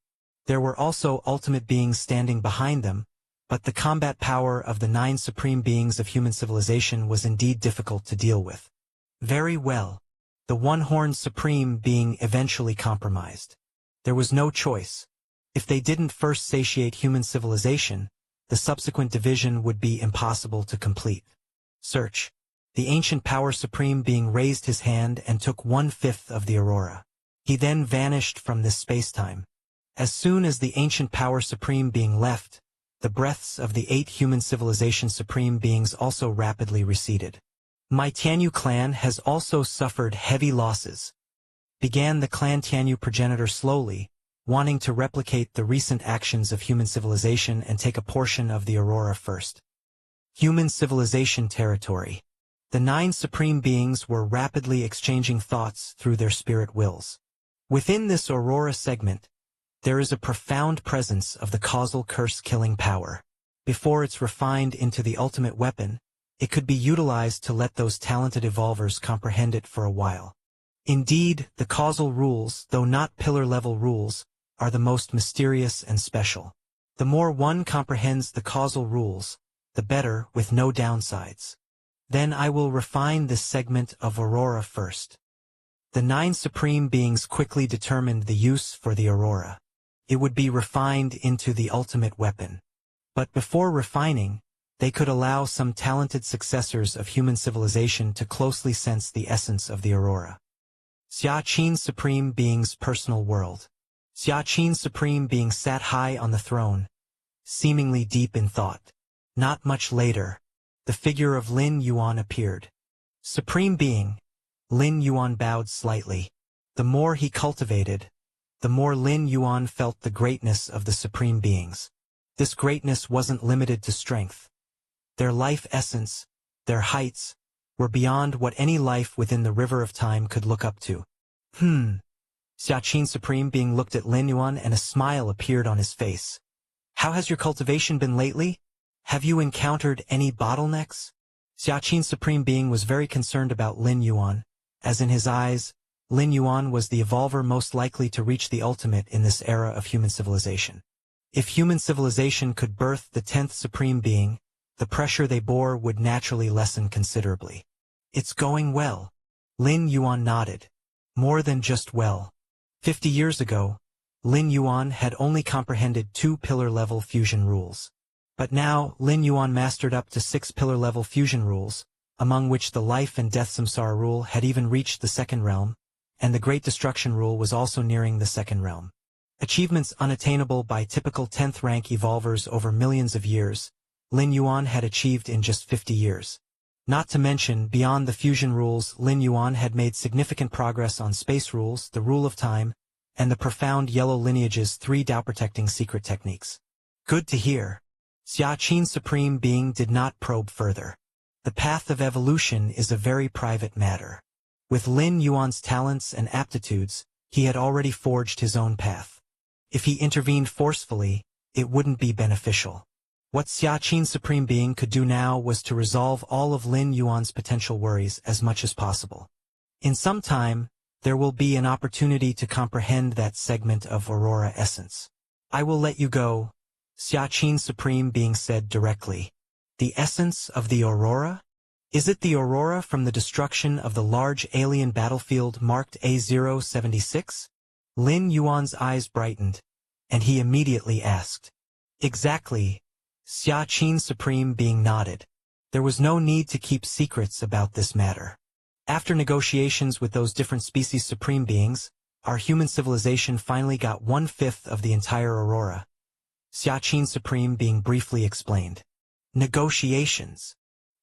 Speaker 1: There were also ultimate beings standing behind them, but the combat power of the 9 supreme beings of human civilization was indeed difficult to deal with. Very well. The one-horned supreme being eventually compromised. There was no choice. If they didn't first satiate human civilization, the subsequent division would be impossible to complete. Search. The ancient power supreme being raised his hand and took 1/5 of the aurora. He then vanished from this spacetime. As soon as the ancient power supreme being left, the breaths of the 8 human civilization supreme beings also rapidly receded. My Tianyu clan has also suffered heavy losses. Began the clan Tianyu progenitor slowly, wanting to replicate the recent actions of human civilization and take a portion of the aurora first. Human civilization territory. The 9 supreme beings were rapidly exchanging thoughts through their spirit wills. Within this aurora segment, there is a profound presence of the causal curse-killing power. Before it's refined into the ultimate weapon, it could be utilized to let those talented evolvers comprehend it for a while. Indeed, the causal rules, though not pillar-level rules, are the most mysterious and special. The more one comprehends the causal rules, the better, with no downsides. Then I will refine this segment of aurora first. The 9 supreme beings quickly determined the use for the aurora. It would be refined into the ultimate weapon. But before refining, they could allow some talented successors of human civilization to closely sense the essence of the aurora. Xia Qin's supreme being's personal world. Xia Qin's supreme being sat high on the throne, seemingly deep in thought. Not much later, the figure of Lin Yuan appeared. Supreme being, Lin Yuan bowed slightly. The more he cultivated, the more Lin Yuan felt the greatness of the supreme beings. This greatness wasn't limited to strength. Their life essence, their heights, were beyond what any life within the river of time could look up to. Xia Qin supreme being looked at Lin Yuan and a smile appeared on his face. How has your cultivation been lately? Have you encountered any bottlenecks? Xia Qin supreme being was very concerned about Lin Yuan, as in his eyes, Lin Yuan was the evolver most likely to reach the ultimate in this era of human civilization. If human civilization could birth the 10th supreme being, the pressure they bore would naturally lessen considerably. It's going well. Lin Yuan nodded. More than just well. 50 years ago, Lin Yuan had only comprehended 2 pillar-level fusion rules. But now, Lin Yuan mastered up to 6 pillar-level fusion rules, among which the life and death samsara rule had even reached the 2nd realm, and the great destruction rule was also nearing the 2nd realm. Achievements unattainable by typical 10th rank evolvers over millions of years, Lin Yuan had achieved in just 50 years. Not to mention, beyond the fusion rules, Lin Yuan had made significant progress on space rules, the rule of time, and the profound yellow lineage's 3 Dao-protecting secret techniques. Good to hear. Xia Qin's supreme being did not probe further. The path of evolution is a very private matter. With Lin Yuan's talents and aptitudes, he had already forged his own path. If he intervened forcefully, it wouldn't be beneficial. What Xiaqin Supreme Being could do now was to resolve all of Lin Yuan's potential worries as much as possible. In some time, there will be an opportunity to comprehend that segment of Aurora essence. I will let you go, Xiaqin Supreme Being said directly. The essence of the Aurora? Is it the Aurora from the destruction of the large alien battlefield marked A076? Lin Yuan's eyes brightened, and he immediately asked. Exactly, Xiaqin Supreme Being nodded. There was no need to keep secrets about this matter. After negotiations with those different species Supreme Beings, our human civilization finally got 1/5 of the entire Aurora. Xiaqin Supreme Being briefly explained. Negotiations.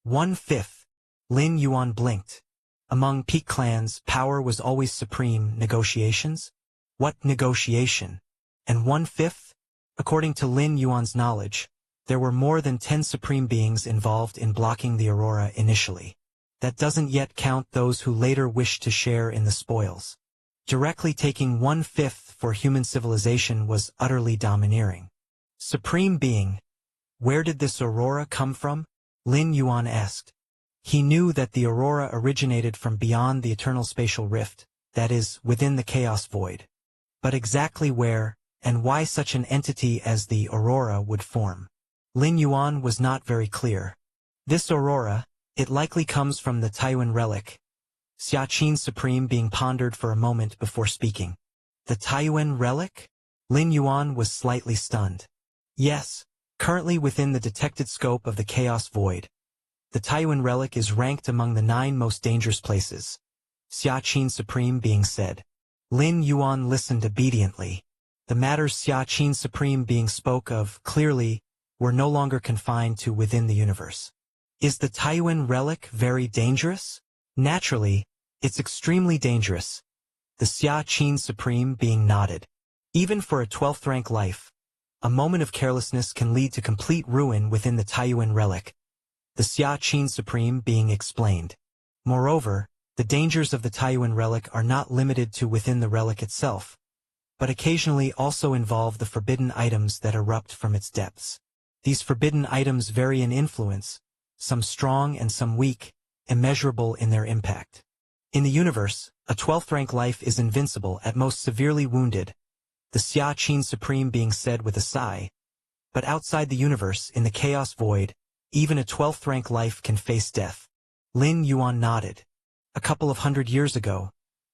Speaker 1: 1/5. Lin Yuan blinked. Among peak clans, power was always supreme. Negotiations? What negotiation? And 1/5? According to Lin Yuan's knowledge, there were more than 10 Supreme Beings involved in blocking the Aurora initially. That doesn't yet count those who later wished to share in the spoils. Directly taking 1/5 for human civilization was utterly domineering. Supreme Being, where did this Aurora come from? Lin Yuan asked. He knew that the Aurora originated from beyond the eternal spatial rift, that is, within the chaos void. But exactly where, and why such an entity as the Aurora would form? Lin Yuan was not very clear. This Aurora, it likely comes from the Taiwan relic. Xiaqin Supreme Being pondered for a moment before speaking. The Taiwan relic? Lin Yuan was slightly stunned. Yes, currently within the detected scope of the chaos void. The Taiwan relic is ranked among the 9 most dangerous places. Xiaqin Supreme Being said. Lin Yuan listened obediently. The matters Xiaqin Supreme Being spoke of, clearly, were no longer confined to within the universe. Is the Taiwan relic very dangerous? Naturally, it's extremely dangerous. The Xiaqin Supreme Being nodded. Even for a 12th rank life, a moment of carelessness can lead to complete ruin within the Taiwan relic. The Xiaqin Supreme Being explained. Moreover, the dangers of the Taiwan relic are not limited to within the relic itself, but occasionally also involve the forbidden items that erupt from its depths. These forbidden items vary in influence, some strong and some weak, immeasurable in their impact. In the universe, a 12th rank life is invincible, at most severely wounded, the Xiaqin Supreme Being said with a sigh. But outside the universe, in the chaos void, even a 12th rank life can face death. Lin Yuan nodded. A couple of 100 years ago,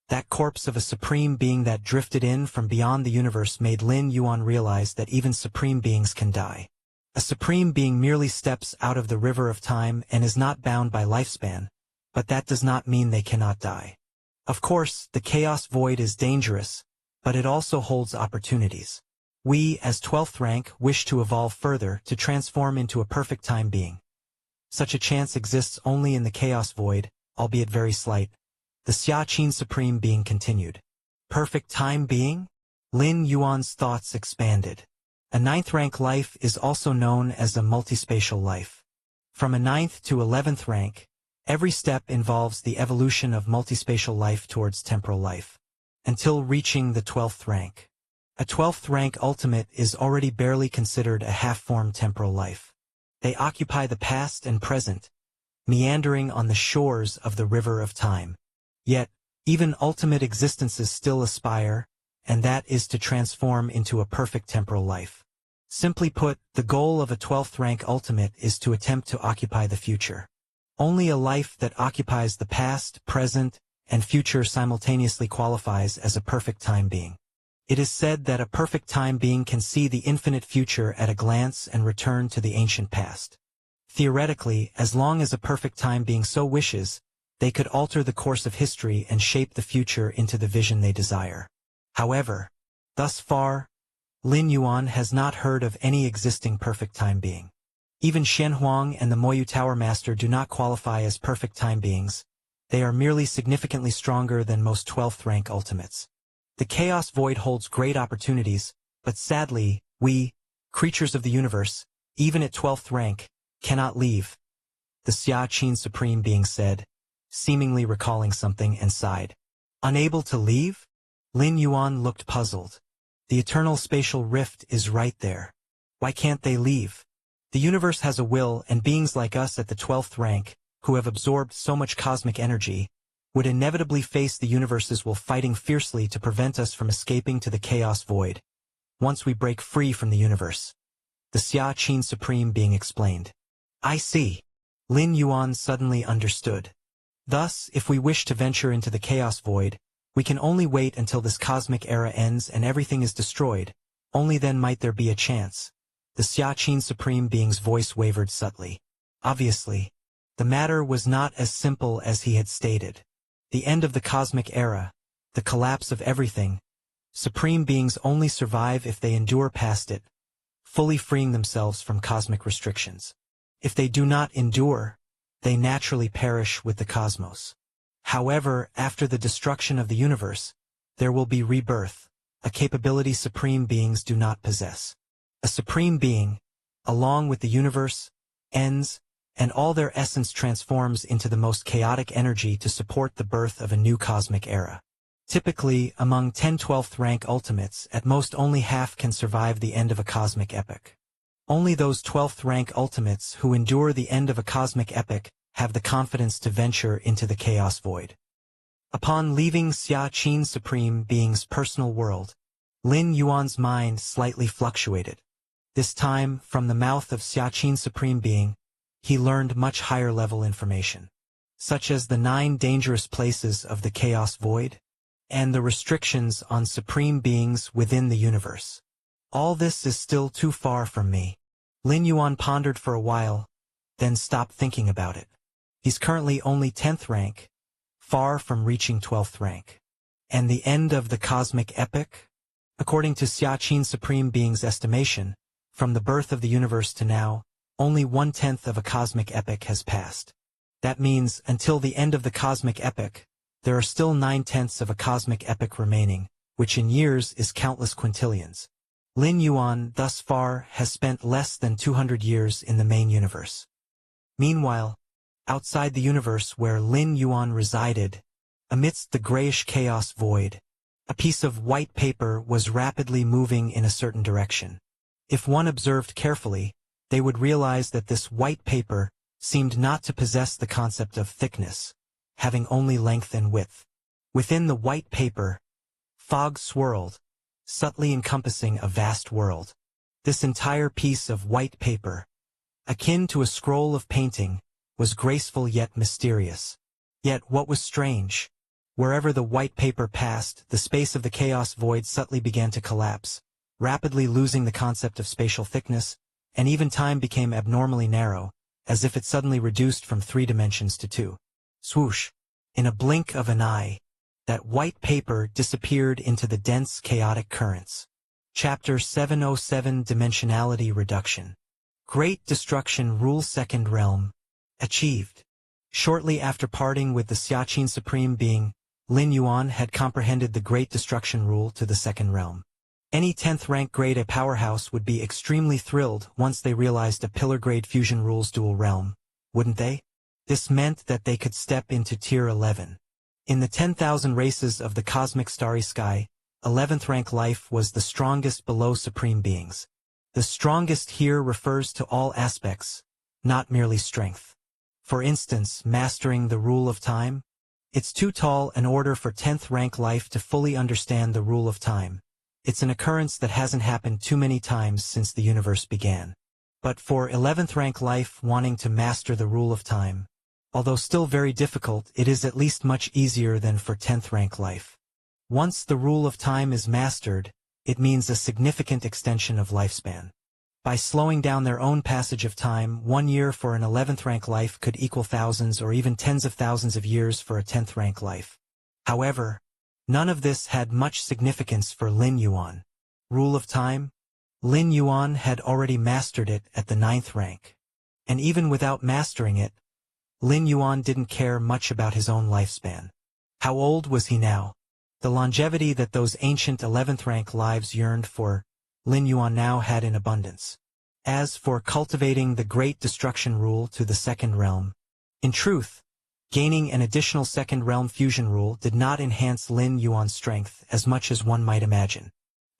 Speaker 1: that corpse of a Supreme Being that drifted in from beyond the universe made Lin Yuan realize that even Supreme Beings can die. A Supreme Being merely steps out of the river of time and is not bound by lifespan, but that does not mean they cannot die. Of course, the chaos void is dangerous, but it also holds opportunities. We, as 12th rank, wish to evolve further to transform into a perfect time being. Such a chance exists only in the chaos void, albeit very slight. The Xiaqin Supreme Being continued. Perfect time being? Lin Yuan's thoughts expanded. A 9th rank life is also known as a multispatial life. From a 9th to 11th rank, every step involves the evolution of multispatial life towards temporal life, until reaching the 12th rank. A 12th rank ultimate is already barely considered a half-formed temporal life. They occupy the past and present, meandering on the shores of the river of time. Yet, even ultimate existences still aspire, and that is to transform into a perfect temporal life. Simply put, the goal of a 12th rank ultimate is to attempt to occupy the future. Only a life that occupies the past, present, and future simultaneously qualifies as a perfect time being. It is said that a perfect time being can see the infinite future at a glance and return to the ancient past. Theoretically, as long as a perfect time being so wishes, they could alter the course of history and shape the future into the vision they desire. However, thus far, Lin Yuan has not heard of any existing perfect time being. Even Shen Huang and the Moyu Tower Master do not qualify as perfect time beings. They are merely significantly stronger than most 12th rank ultimates. The Chaos Void holds great opportunities, but sadly, we, creatures of the universe, even at 12th rank, cannot leave. The Xiaqin Supreme Being said, seemingly recalling something, and sighed. Unable to leave? Lin Yuan looked puzzled. The eternal spatial rift is right there. Why can't they leave? The universe has a will, and beings like us at the 12th rank, who have absorbed so much cosmic energy, would inevitably face the universe's will, fighting fiercely to prevent us from escaping to the chaos void, once we break free from the universe. The Xia Qin Supreme Being explained. I see. Lin Yuan suddenly understood. Thus, if we wish to venture into the chaos void, we can only wait until this cosmic era ends and everything is destroyed. Only then might there be a chance. The Xia Qin Supreme Being's voice wavered subtly. Obviously, the matter was not as simple as he had stated. The end of the cosmic era, the collapse of everything, Supreme Beings only survive if they endure past it, fully freeing themselves from cosmic restrictions. If they do not endure, they naturally perish with the cosmos. However, after the destruction of the universe, there will be rebirth, a capability Supreme Beings do not possess. A Supreme Being, along with the universe, ends, and all their essence transforms into the most chaotic energy to support the birth of a new cosmic era. Typically, among 10 12th rank ultimates, at most only half can survive the end of a cosmic epoch. Only those 12th rank ultimates who endure the end of a cosmic epoch have the confidence to venture into the chaos void. Upon leaving Xia Qin Supreme Being's personal world, Lin Yuan's mind slightly fluctuated. This time, from the mouth of Xia Qin Supreme Being, he learned much higher-level information, such as the 9 dangerous places of the chaos void, and the restrictions on Supreme Beings within the universe. All this is still too far from me. Lin Yuan pondered for a while, then stopped thinking about it. He's currently only 10th rank, far from reaching 12th rank. And the end of the cosmic epoch? According to Xia Qin Supreme Being's estimation, from the birth of the universe to now, only 1/10 of a cosmic epoch has passed. That means, until the end of the cosmic epoch, there are still 9/10 of a cosmic epoch remaining, which in years is countless quintillions. Lin Yuan, thus far, has spent less than 200 years in the main universe. Meanwhile, outside the universe where Lin Yuan resided, amidst the grayish chaos void, a piece of white paper was rapidly moving in a certain direction. If one observed carefully, they would realize that this white paper seemed not to possess the concept of thickness, having only length and width. Within the white paper, fog swirled, subtly encompassing a vast world. This entire piece of white paper, akin to a scroll of painting, was graceful yet mysterious. Yet what was strange? Wherever the white paper passed, the space of the chaos void subtly began to collapse, rapidly losing the concept of spatial thickness, and even time became abnormally narrow, as if it suddenly reduced from 3 dimensions to 2. Swoosh! In a blink of an eye, that white paper disappeared into the dense chaotic currents. Chapter 707 Dimensionality Reduction. Great Destruction Rule Second Realm. Achieved. Shortly after parting with the Xia Qin Supreme Being, Lin Yuan had comprehended the Great Destruction Rule to the Second Realm. Any 10th rank grade A powerhouse would be extremely thrilled once they realized a pillar-grade fusion rules dual realm, wouldn't they? This meant that they could step into Tier 11. In the 10,000 races of the cosmic starry sky, 11th rank life was the strongest below Supreme Beings. The strongest here refers to all aspects, not merely strength. For instance, mastering the rule of time. It's too tall an order for 10th rank life to fully understand the rule of time. It's an occurrence that hasn't happened too many times since the universe began. But for 11th rank life wanting to master the rule of time, although still very difficult, it is at least much easier than for 10th rank life. Once the rule of time is mastered, it means a significant extension of lifespan. By slowing down their own passage of time, 1 year for an 11th rank life could equal thousands or even tens of thousands of years for a 10th rank life. However, none of this had much significance for Lin Yuan. Rule of time? Lin Yuan had already mastered it at the 9th rank. And even without mastering it, Lin Yuan didn't care much about his own lifespan. How old was he now? The longevity that those ancient 11th rank lives yearned for, Lin Yuan now had in abundance. As for cultivating the Great Destruction Rule to the Second Realm, in truth, gaining an additional Second Realm fusion rule did not enhance Lin Yuan's strength as much as one might imagine.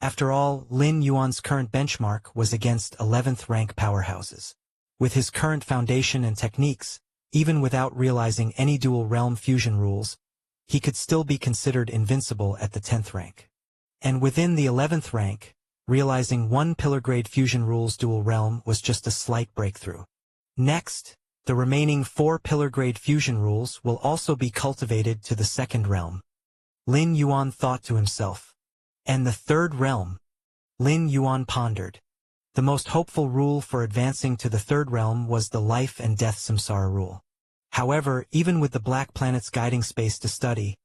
Speaker 1: After all, Lin Yuan's current benchmark was against 11th rank powerhouses. With his current foundation and techniques, even without realizing any dual-realm fusion rules, he could still be considered invincible at the 10th rank. And within the 11th rank, realizing one pillar-grade fusion rules dual-realm was just a slight breakthrough. Next, the remaining 4 pillar-grade fusion rules will also be cultivated to the 2nd realm. Lin Yuan thought to himself. And the 3rd realm? Lin Yuan pondered. The most hopeful rule for advancing to the 3rd realm was the life and death samsara rule. However, even with the Black Planet's guiding space to study,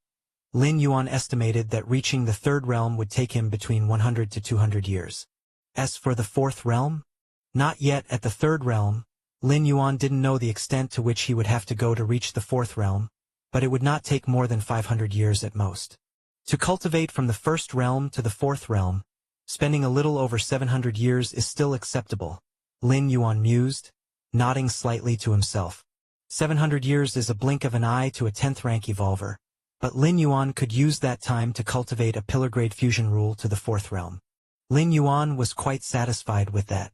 Speaker 1: Lin Yuan estimated that reaching the 3rd realm would take him between 100 to 200 years. As for the 4th realm? Not yet at the 3rd realm, Lin Yuan didn't know the extent to which he would have to go to reach the 4th realm, but it would not take more than 500 years at most. To cultivate from the 1st realm to the 4th realm, spending a little over 700 years is still acceptable, Lin Yuan mused, nodding slightly to himself. 700 years is a blink of an eye to a 10th rank evolver, but Lin Yuan could use that time to cultivate a pillar-grade fusion rule to the 4th realm. Lin Yuan was quite satisfied with that.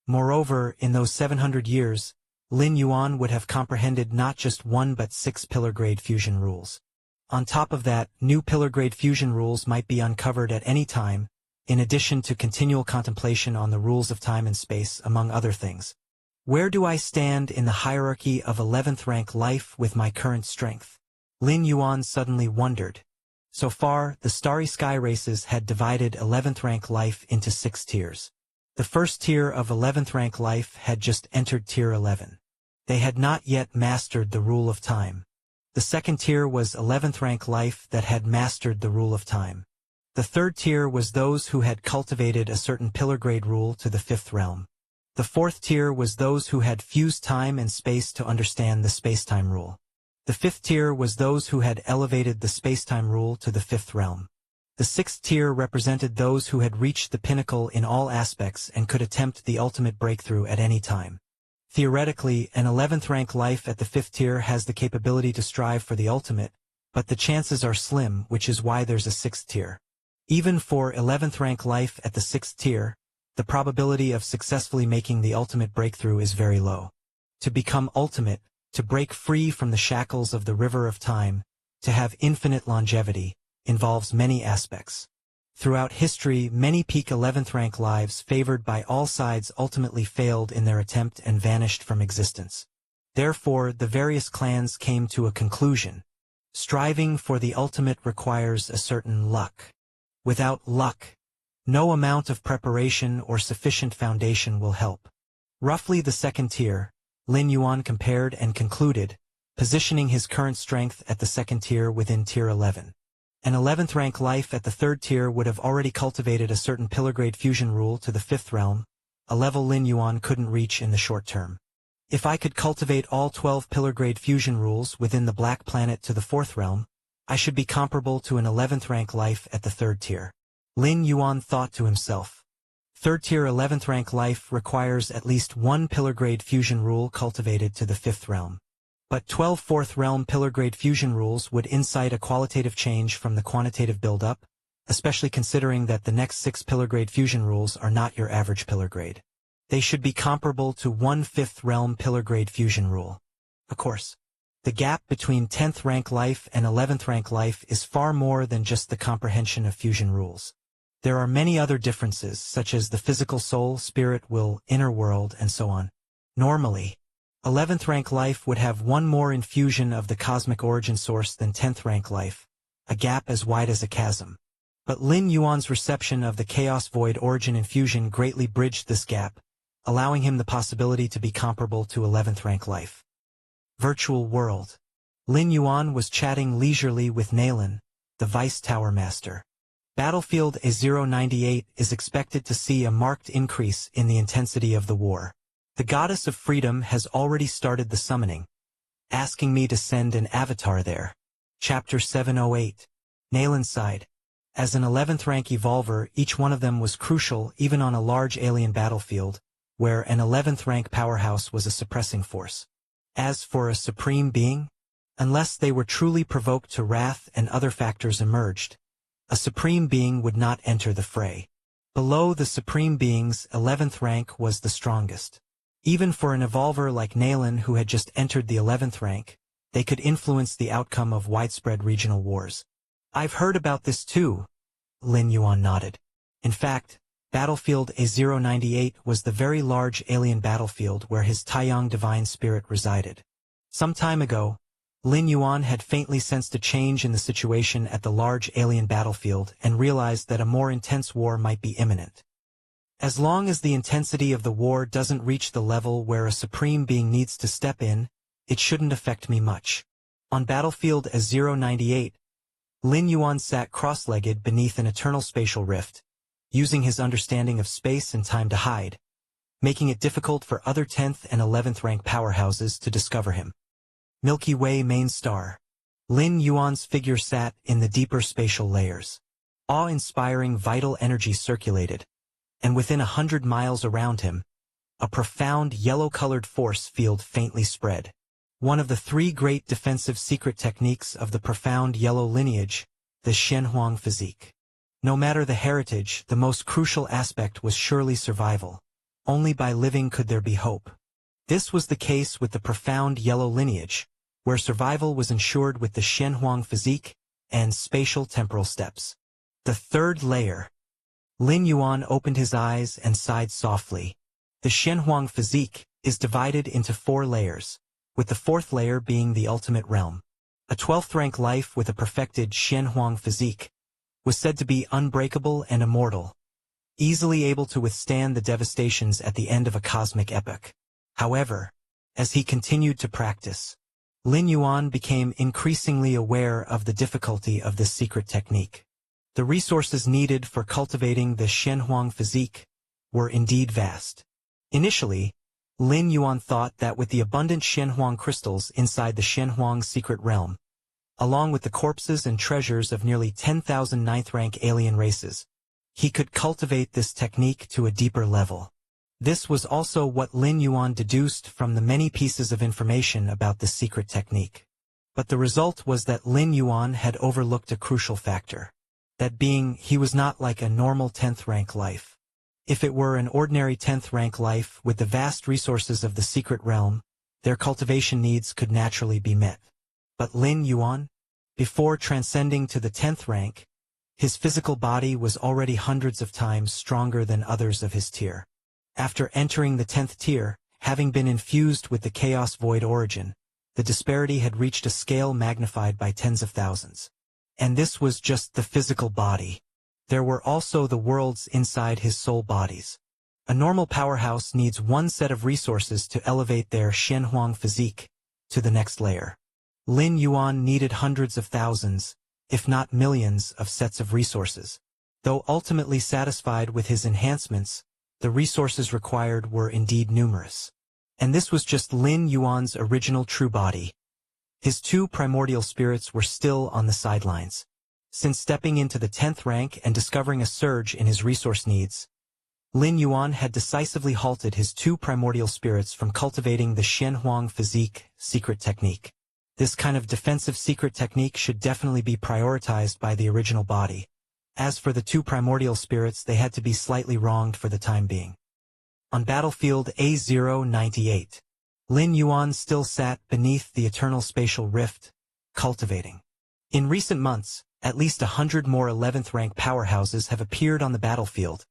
Speaker 1: Moreover, in those 700 years, Lin Yuan would have comprehended not just 1 but 6 pillar-grade fusion rules. On top of that, new pillar-grade fusion rules might be uncovered at any time, in addition to continual contemplation on the rules of time and space, among other things. Where do I stand in the hierarchy of 11th rank life with my current strength? Lin Yuan suddenly wondered. So far, the Starry Sky races had divided 11th rank life into 6 tiers. The first tier of 11th rank life had just entered tier 11. They had not yet mastered the rule of time. The second tier was 11th rank life that had mastered the rule of time. The third tier was those who had cultivated a certain pillar-grade rule to the 5th realm. The fourth tier was those who had fused time and space to understand the space-time rule. The 5th tier was those who had elevated the space-time rule to the 5th realm. The 6th tier represented those who had reached the pinnacle in all aspects and could attempt the ultimate breakthrough at any time. Theoretically, an 11th rank life at the 5th tier has the capability to strive for the ultimate, but the chances are slim, which is why there's a 6th tier. Even for 11th rank life at the 6th tier, the probability of successfully making the ultimate breakthrough is very low. To become ultimate, to break free from the shackles of the river of time, to have infinite longevity, involves many aspects. Throughout history, many peak 11th rank lives favored by all sides ultimately failed in their attempt and vanished from existence. Therefore, the various clans came to a conclusion. Striving for the ultimate requires a certain luck. Without luck, no amount of preparation or sufficient foundation will help. Roughly the 2nd tier, Lin Yuan compared and concluded, positioning his current strength at the 2nd tier within tier 11. An 11th rank life at the 3rd tier would have already cultivated a certain pillar-grade fusion rule to the 5th realm, a level Lin Yuan couldn't reach in the short term. If I could cultivate all 12 pillar-grade fusion rules within the Black Planet to the 4th realm, I should be comparable to an 11th rank life at the 3rd tier. Lin Yuan thought to himself. 3rd tier 11th rank life requires at least 1 pillar-grade fusion rule cultivated to the 5th realm. But 12 4th realm pillar-grade fusion rules would incite a qualitative change from the quantitative build-up, especially considering that the next 6 pillar-grade fusion rules are not your average pillar-grade. They should be comparable to 1 5th realm pillar-grade fusion rule. Of course, the gap between 10th rank life and 11th rank life is far more than just the comprehension of fusion rules. There are many other differences, such as the physical soul, spirit, will, inner world, and so on. Normally, 11th rank life would have one more infusion of the cosmic origin source than 10th rank life, a gap as wide as a chasm. But Lin Yuan's reception of the chaos void origin infusion greatly bridged this gap, allowing him the possibility to be comparable to 11th rank life. Virtual world. Lin Yuan was chatting leisurely with Nalan, the Vice Tower Master. Battlefield A098 is expected to see a marked increase in the intensity of the war. The Goddess of Freedom has already started the summoning, asking me to send an avatar there. Chapter 708. Nalan sighed. As an 11th rank evolver, each one of them was crucial even on a large alien battlefield, where an 11th rank powerhouse was a suppressing force. As for a supreme being, unless they were truly provoked to wrath and other factors emerged, a supreme being would not enter the fray. Below the supreme beings, 11th rank was the strongest. Even for an evolver like Naylan who had just entered the 11th rank, they could influence the outcome of widespread regional wars. I've heard about this too, Lin Yuan nodded. In fact, Battlefield A098 was the very large alien battlefield where his Taiyang divine spirit resided. Some time ago, Lin Yuan had faintly sensed a change in the situation at the large alien battlefield and realized that a more intense war might be imminent. As long as the intensity of the war doesn't reach the level where a supreme being needs to step in, it shouldn't affect me much. On Battlefield A098, Lin Yuan sat cross-legged beneath an eternal spatial rift, using his understanding of space and time to hide, making it difficult for other 10th and 11th rank powerhouses to discover him. Milky Way main star. Lin Yuan's figure sat in the deeper spatial layers. Awe-inspiring vital energy circulated, and within 100 miles around him, a profound yellow-colored force field faintly spread. One of the three great defensive secret techniques of the profound yellow lineage, the Shenhuang physique. No matter the heritage, the most crucial aspect was surely survival. Only by living could there be hope. This was the case with the profound yellow lineage, where survival was ensured with the Shenhuang physique and spatial temporal steps. The third layer. Lin Yuan opened his eyes and sighed softly. The Shenhuang physique is divided into 4 layers, with the 4th layer being the ultimate realm. A 12th rank life with a perfected Shenhuang physique was said to be unbreakable and immortal, easily able to withstand the devastations at the end of a cosmic epoch. However, as he continued to practice, Lin Yuan became increasingly aware of the difficulty of this secret technique. The resources needed for cultivating the Shenhuang physique were indeed vast. Initially, Lin Yuan thought that with the abundant Shenhuang crystals inside the Shenhuang secret realm, along with the corpses and treasures of nearly 10,000 9th-rank alien races, he could cultivate this technique to a deeper level. This was also what Lin Yuan deduced from the many pieces of information about this secret technique. But the result was that Lin Yuan had overlooked a crucial factor. That being, he was not like a normal 10th rank life. If it were an ordinary 10th rank life with the vast resources of the secret realm, their cultivation needs could naturally be met. But Lin Yuan, before transcending to the 10th rank, his physical body was already hundreds of times stronger than others of his tier. After entering the 10th tier, having been infused with the Chaos Void origin, the disparity had reached a scale magnified by tens of thousands. And this was just the physical body. There were also the worlds inside his soul bodies. A normal powerhouse needs one set of resources to elevate their Shenhuang physique to the next layer. Lin Yuan needed hundreds of thousands, if not millions, of sets of resources. Though ultimately satisfied with his enhancements, the resources required were indeed numerous. And this was just Lin Yuan's original true body. His 2 primordial spirits were still on the sidelines. Since stepping into the 10th rank and discovering a surge in his resource needs, Lin Yuan had decisively halted his 2 primordial spirits from cultivating the Shenhuang physique secret technique. This kind of defensive secret technique should definitely be prioritized by the original body. As for the 2 primordial spirits, they had to be slightly wronged for the time being. On Battlefield A098, Lin Yuan still sat beneath the eternal spatial rift, cultivating. In recent months, at least 100 more 11th rank powerhouses have appeared on the battlefield.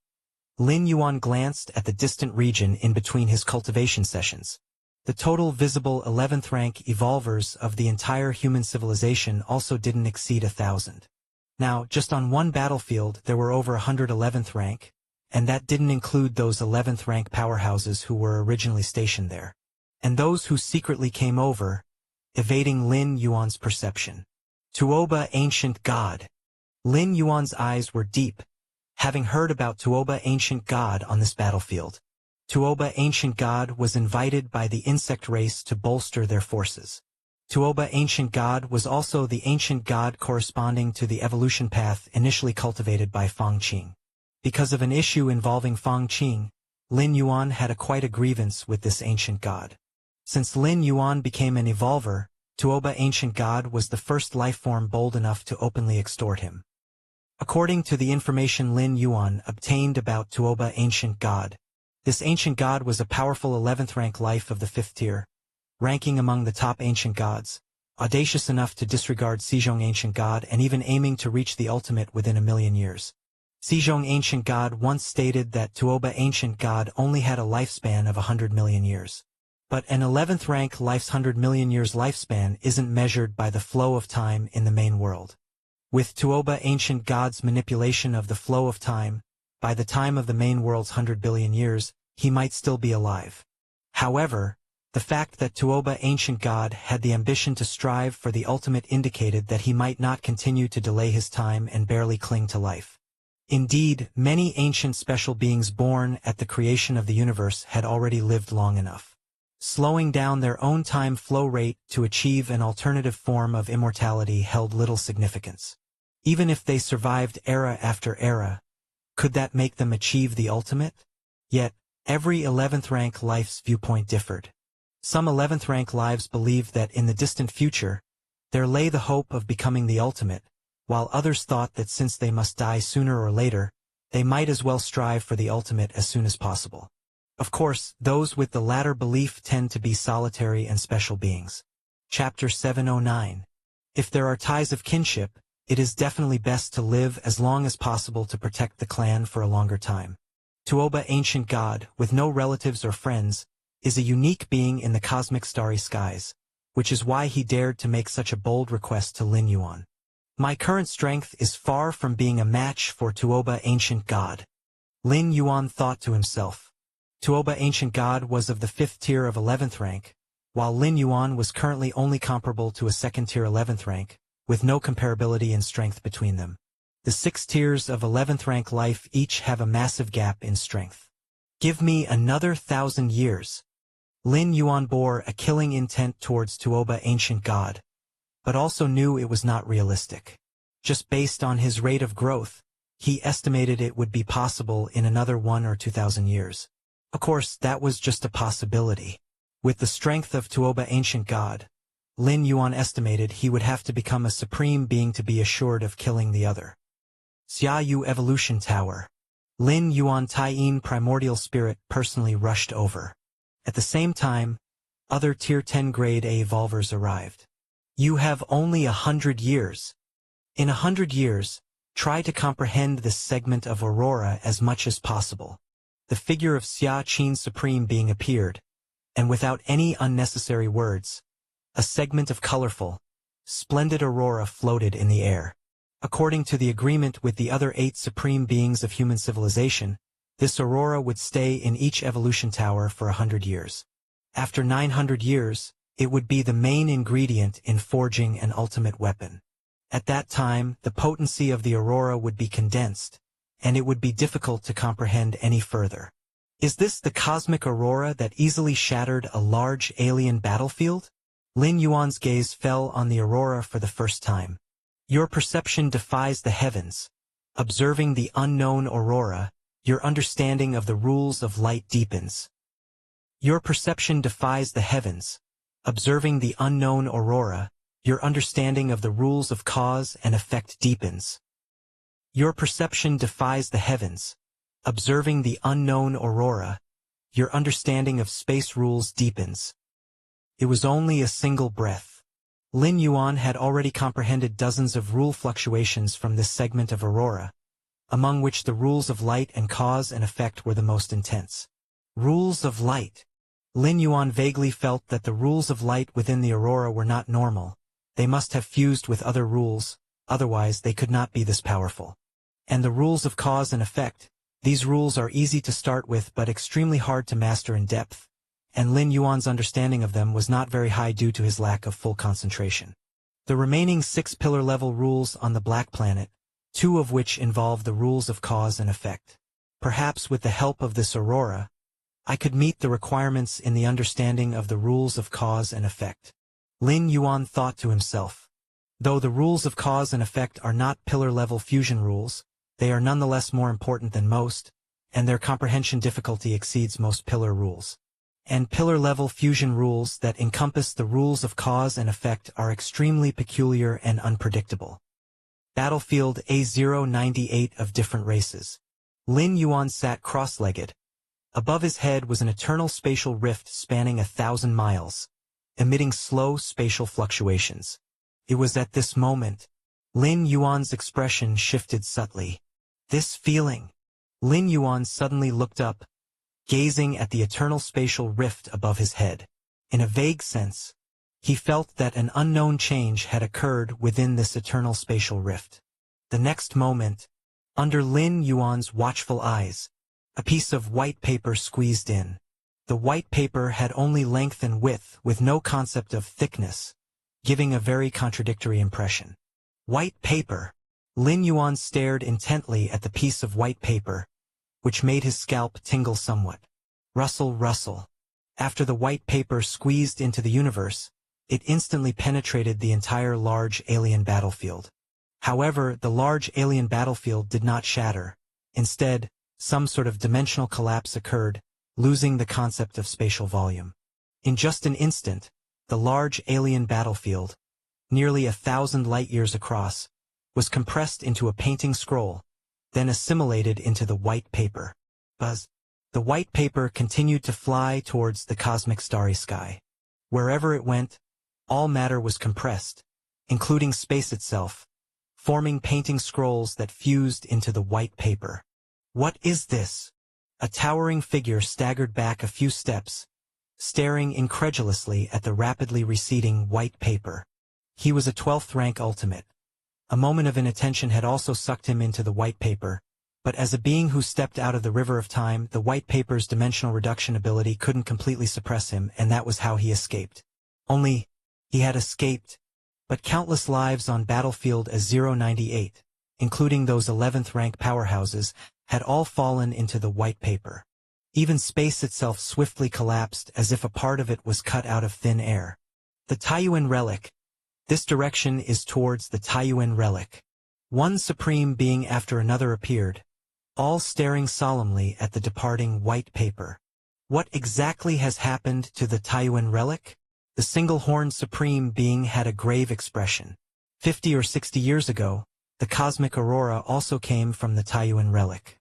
Speaker 1: Lin Yuan glanced at the distant region in between his cultivation sessions. The total visible 11th rank evolvers of the entire human civilization also didn't exceed 1,000. Now, just on one battlefield there were over 100 11th rank, and that didn't include those 11th rank powerhouses who were originally stationed there, and those who secretly came over, evading Lin Yuan's perception. Tuoba Ancient God. Lin Yuan's eyes were deep, having heard about Tuoba Ancient God on this battlefield. Tuoba Ancient God was invited by the insect race to bolster their forces. Tuoba Ancient God was also the ancient god corresponding to the evolution path initially cultivated by Fang Qing. Because of an issue involving Fang Qing, Lin Yuan had quite a grievance with this ancient god. Since Lin Yuan became an evolver, Tuoba Ancient God was the first lifeform bold enough to openly extort him. According to the information Lin Yuan obtained about Tuoba Ancient God, This ancient god was a powerful 11th rank life of the 5th tier, ranking among the top ancient gods, audacious enough to disregard Sejong ancient god and even aiming to reach the ultimate within 1,000,000 years. Sejong ancient god once stated that Tuoba ancient god only had a lifespan of 100 million years. But an 11th rank life's 100 million years lifespan isn't measured by the flow of time in the main world. With Tuoba ancient god's manipulation of the flow of time, by the time of the main world's 100 billion years, he might still be alive. However, the fact that Tuoba ancient god had the ambition to strive for the ultimate indicated that he might not continue to delay his time and barely cling to life. Indeed, many ancient special beings born at the creation of the universe had already lived long enough, slowing down their own time flow rate to achieve an alternative form of immortality held little significance. Even if they survived era after era, could that make them achieve the ultimate? Yet, every 11th rank life's viewpoint differed. Some 11th rank lives believed that in the distant future, there lay the hope of becoming the ultimate, while others thought that since they must die sooner or later, they might as well strive for the ultimate as soon as possible. Of course, those with the latter belief tend to be solitary and special beings. Chapter 709. If there are ties of kinship, it is definitely best to live as long as possible to protect the clan for a longer time. Tuoba ancient god, with no relatives or friends, is a unique being in the cosmic starry skies, which is why he dared to make such a bold request to Lin Yuan. My current strength is far from being a match for Tuoba ancient god, Lin Yuan thought to himself. Tuoba ancient god was of the 5th tier of 11th rank, while Lin Yuan was currently only comparable to a 2nd tier 11th rank, with no comparability in strength between them. The 6 tiers of 11th rank life each have a massive gap in strength. Give me another 1,000 years. Lin Yuan bore a killing intent towards Tuoba ancient god, but also knew it was not realistic. Just based on his rate of growth, he estimated it would be possible in another 1 or 2,000 years. Of course, that was just a possibility. With the strength of Tuoba ancient god, Lin Yuan estimated he would have to become a supreme being to be assured of killing the other. Xia Yu Evolution Tower. Lin Yuan Taiyin Primordial Spirit personally rushed over. At the same time, other Tier 10 Grade A evolvers arrived. You have only 100 years. In 100 years, try to comprehend this segment of Aurora as much as possible. The figure of Xia Qin Supreme Being appeared, and without any unnecessary words, a segment of colorful, splendid aurora floated in the air. According to the agreement with the other 8 supreme beings of human civilization, this aurora would stay in each evolution tower for 100 years. After 900 years, it would be the main ingredient in forging an ultimate weapon. At that time, the potency of the aurora would be condensed, and it would be difficult to comprehend any further. Is this the cosmic aurora that easily shattered a large alien battlefield? Lin Yuan's gaze fell on the aurora for the first time. Your perception defies the heavens. Observing the unknown aurora, your understanding of the rules of light deepens. Your perception defies the heavens. Observing the unknown aurora, your understanding of the rules of cause and effect deepens. Your perception defies the heavens. Observing the unknown aurora, your understanding of space rules deepens. It was only a single breath. Lin Yuan had already comprehended dozens of rule fluctuations from this segment of aurora, among which the rules of light and cause and effect were the most intense. Rules of light. Lin Yuan vaguely felt that the rules of light within the aurora were not normal. They must have fused with other rules, otherwise they could not be this powerful. And the rules of cause and effect. These rules are easy to start with but extremely hard to master in depth, and Lin Yuan's understanding of them was not very high due to his lack of full concentration. The remaining 6 pillar-level rules on the Black Planet, 2 of which involve the rules of cause and effect. Perhaps with the help of this aurora, I could meet the requirements in the understanding of the rules of cause and effect. Lin Yuan thought to himself. Though the rules of cause and effect are not pillar-level fusion rules, they are nonetheless more important than most, and their comprehension difficulty exceeds most pillar rules. And pillar-level fusion rules that encompass the rules of cause and effect are extremely peculiar and unpredictable. Battlefield A098 of different races. Lin Yuan sat cross-legged, Above his head was an eternal spatial rift spanning 1,000 miles, emitting slow spatial fluctuations. It was at this moment Lin Yuan's expression shifted subtly. This feeling. Lin Yuan suddenly looked up, gazing at the eternal spatial rift above his head. In a vague sense, he felt that an unknown change had occurred within this eternal spatial rift. The next moment, under Lin Yuan's watchful eyes, a piece of white paper squeezed in. The white paper had only length and width with no concept of thickness, giving a very contradictory impression. White paper. Lin Yuan stared intently at the piece of white paper, which made his scalp tingle somewhat. Rustle, rustle. After the white paper squeezed into the universe, it instantly penetrated the entire large alien battlefield. However, the large alien battlefield did not shatter. Instead, some sort of dimensional collapse occurred, losing the concept of spatial volume. In just an instant, the large alien battlefield, nearly 1,000 light-years across, was compressed into a painting scroll, then assimilated into the white paper. Buzz. The white paper continued to fly towards the cosmic starry sky. Wherever it went, all matter was compressed, including space itself, forming painting scrolls that fused into the white paper. What is this? A towering figure staggered back a few steps, staring incredulously at the rapidly receding white paper. He was a 12th rank ultimate. A moment of inattention had also sucked him into the white paper, but as a being who stepped out of the river of time, the white paper's dimensional reduction ability couldn't completely suppress him, and that was how he escaped. Only, he had escaped, but countless lives on battlefield as 098, including those 11th rank powerhouses, had all fallen into the white paper. Even space itself swiftly collapsed as if a part of it was cut out of thin air. The Taiyuan relic. This direction is towards the Taiyuan relic. One supreme being after another appeared, all staring solemnly at the departing white paper. What exactly has happened to the Taiyuan relic? The single-horned supreme being had a grave expression. 50 or 60 years ago, the cosmic aurora also came from the Taiyuan relic.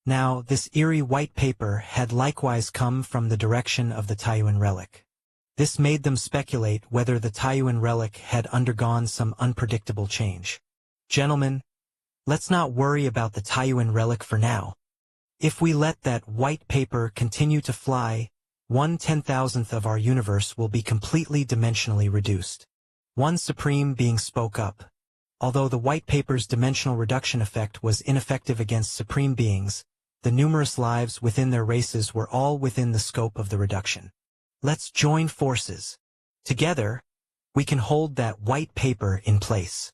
Speaker 1: Now, this eerie white paper had likewise come from the direction of the Taiyuan relic. This made them speculate whether the Taiyuan relic had undergone some unpredictable change. Gentlemen, let's not worry about the Taiyuan relic for now. If we let that white paper continue to fly, 1/10,000th of our universe will be completely dimensionally reduced. One supreme being spoke up. Although the white paper's dimensional reduction effect was ineffective against supreme beings, the numerous lives within their races were all within the scope of the reduction. Let's join forces. Together, we can hold that white paper in place.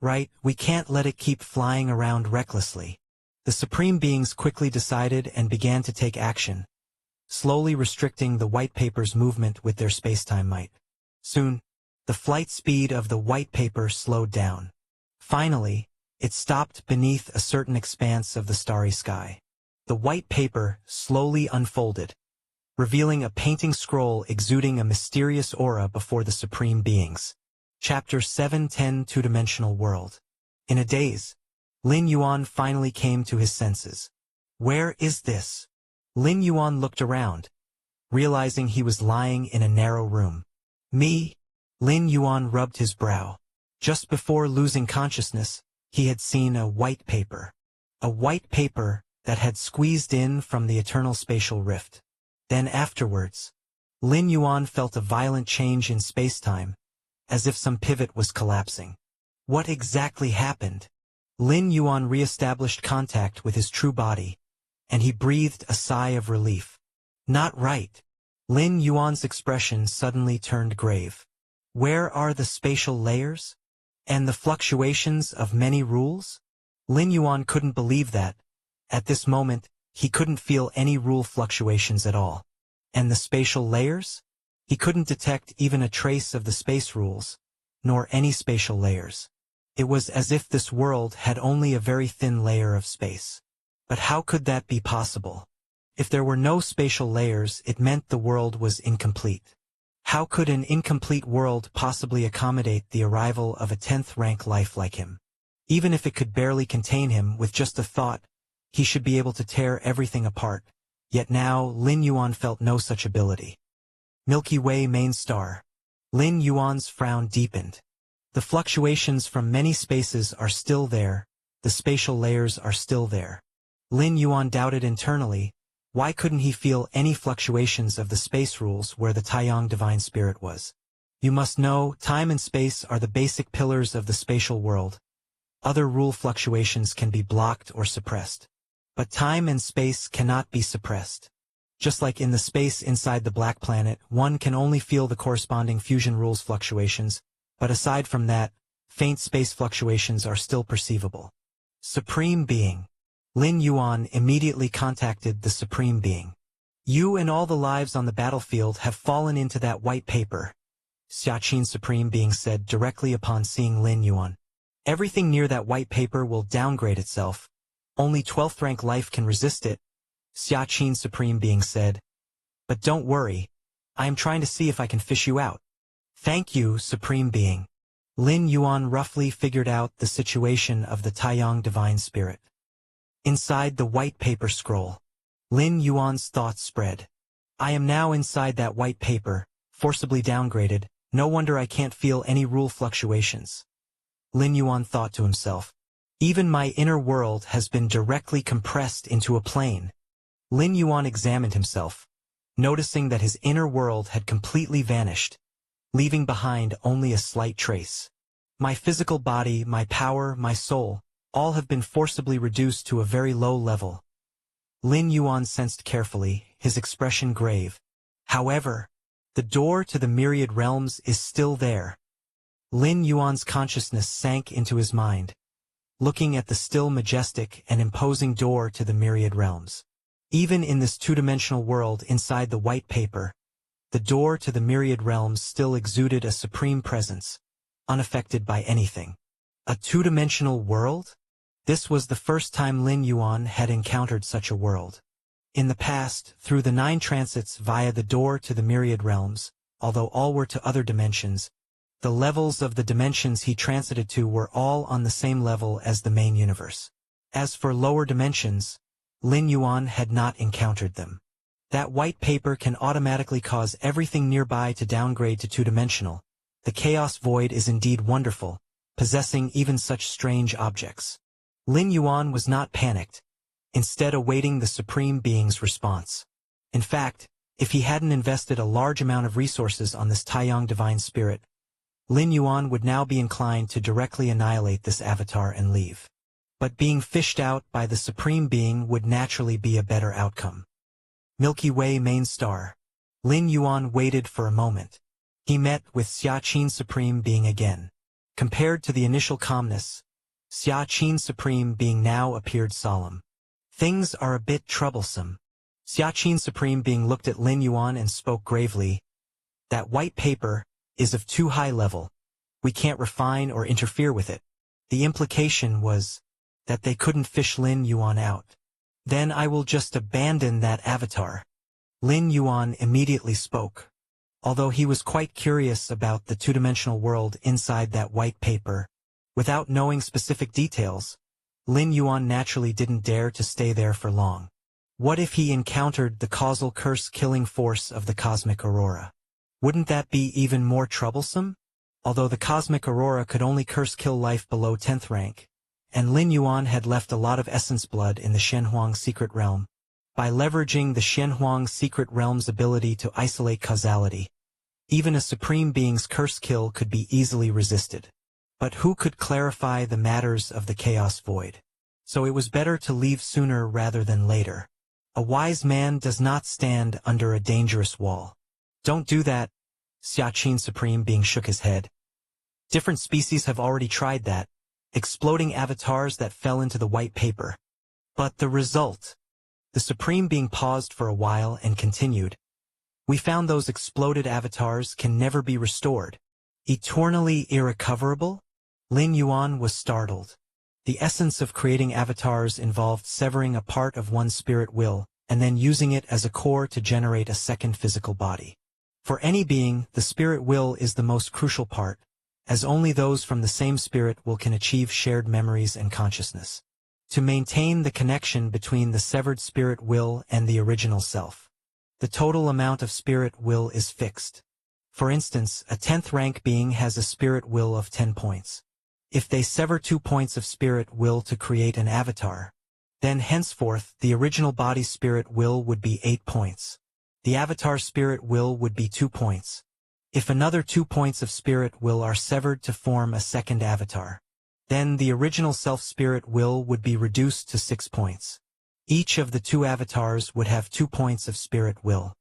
Speaker 1: Right, we can't let it keep flying around recklessly. The supreme beings quickly decided and began to take action, slowly restricting the white paper's movement with their space-time might. Soon, the flight speed of the white paper slowed down. Finally, it stopped beneath a certain expanse of the starry sky. The white paper slowly unfolded, revealing a painting scroll exuding a mysterious aura before the supreme beings. Chapter 710 Two-Dimensional World. In a daze, Lin Yuan finally came to his senses. Where is this? Lin Yuan looked around, realizing he was lying in a narrow room. Me? Lin Yuan rubbed his brow. Just before losing consciousness, he had seen a white paper. A white paper that had squeezed in from the eternal spatial rift. Then afterwards, Lin Yuan felt a violent change in space-time, as if some pivot was collapsing. What exactly happened? Lin Yuan re-established contact with his true body, and he breathed a sigh of relief. Not right. Lin Yuan's expression suddenly turned grave. Where are the spatial layers? And the fluctuations of many rules? Lin Yuan couldn't believe that. At this moment, he couldn't feel any rule fluctuations at all. And the spatial layers? He couldn't detect even a trace of the space rules, nor any spatial layers. It was as if this world had only a very thin layer of space. But how could that be possible? If there were no spatial layers, it meant the world was incomplete. How could an incomplete world possibly accommodate the arrival of a 10th rank life like him? Even if it could barely contain him with just a thought, he should be able to tear everything apart, Yet now, Lin Yuan felt no such ability. Milky Way main star. Lin Yuan's frown deepened. The fluctuations from many spaces are still there, the spatial layers are still there. Lin Yuan doubted internally, why couldn't he feel any fluctuations of the space rules where the Taiyang divine spirit was? You must know, time and space are the basic pillars of the spatial world. Other rule fluctuations can be blocked or suppressed. But time and space cannot be suppressed. Just like in the space inside the black planet, one can only feel the corresponding fusion rules fluctuations, but aside from that, faint space fluctuations are still perceivable. Supreme Being. Lin Yuan immediately contacted the Supreme Being. You and all the lives on the battlefield have fallen into that white paper, Xiaqin Supreme Being said directly upon seeing Lin Yuan. Everything near that white paper will downgrade itself. Only 12th rank life can resist it, Xiaqin Supreme Being said. But don't worry, I am trying to see if I can fish you out. Thank you, Supreme Being. Lin Yuan roughly figured out the situation of the Taiyang divine spirit. Inside the white paper scroll, Lin Yuan's thoughts spread. I am now inside that white paper, forcibly downgraded, no wonder I can't feel any rule fluctuations. Lin Yuan thought to himself. Even my inner world has been directly compressed into a plane. Lin Yuan examined himself, noticing that his inner world had completely vanished, leaving behind only a slight trace. My physical body, my power, my soul, all have been forcibly reduced to a very low level. Lin Yuan sensed carefully, his expression grave. However, the door to the myriad realms is still there. Lin Yuan's consciousness sank into his mind, looking at the still majestic and imposing door to the myriad realms. Even in this two-dimensional world inside the white paper, the door to the myriad realms still exuded a supreme presence, unaffected by anything. A two-dimensional world? This was the first time Lin Yuan had encountered such a world. In the past, through the 9 transits via the door to the myriad realms, although all were to other dimensions, the levels of the dimensions he transited to were all on the same level as the main universe. As for lower dimensions, Lin Yuan had not encountered them. That white paper can automatically cause everything nearby to downgrade to two-dimensional. The chaos void is indeed wonderful, possessing even such strange objects. Lin Yuan was not panicked, instead awaiting the Supreme Being's response. In fact, if he hadn't invested a large amount of resources on this Taiyang divine spirit, Lin Yuan would now be inclined to directly annihilate this avatar and leave. But being fished out by the Supreme Being would naturally be a better outcome. Milky Way main star. Lin Yuan waited for a moment. He met with Xiaqin Supreme Being again. Compared to the initial calmness, Xiaqin Supreme Being now appeared solemn. Things are a bit troublesome. Xiaqin Supreme Being looked at Lin Yuan and spoke gravely. That white paper is of too high level. We can't refine or interfere with it. The implication was that they couldn't fish Lin Yuan out. Then I will just abandon that avatar. Lin Yuan immediately spoke. Although he was quite curious about the two-dimensional world inside that white paper, without knowing specific details, Lin Yuan naturally didn't dare to stay there for long. What if he encountered the causal curse-killing force of the cosmic aurora? Wouldn't that be even more troublesome? Although the cosmic aurora could only curse-kill life below 10th rank, and Lin Yuan had left a lot of essence blood in the Shenhuang secret realm, by leveraging the Shenhuang secret realm's ability to isolate causality, even a supreme being's curse kill could be easily resisted. But who could clarify the matters of the chaos void? So it was better to leave sooner rather than later. A wise man does not stand under a dangerous wall. Don't do that, Xiaqin Supreme Being shook his head. Different species have already tried that, exploding avatars that fell into the white paper. But the result? The Supreme Being paused for a while and continued. We found those exploded avatars can never be restored. Eternally irrecoverable? Lin Yuan was startled. The essence of creating avatars involved severing a part of one's spirit will, and then using it as a core to generate a second physical body. For any being, the spirit will is the most crucial part, as only those from the same spirit will can achieve shared memories and consciousness. to maintain the connection between the severed spirit will and the original self. The total amount of spirit will is fixed. For instance, a 10th rank being has a spirit will of 10 points. If they sever 2 points of spirit will to create an avatar, then henceforth the original body's spirit will would be 8 points. The avatar spirit will would be 2 points. If another 2 points of spirit will are severed to form a second avatar, then the original self-spirit will would be reduced to 6 points. Each of the 2 avatars would have 2 points of spirit will.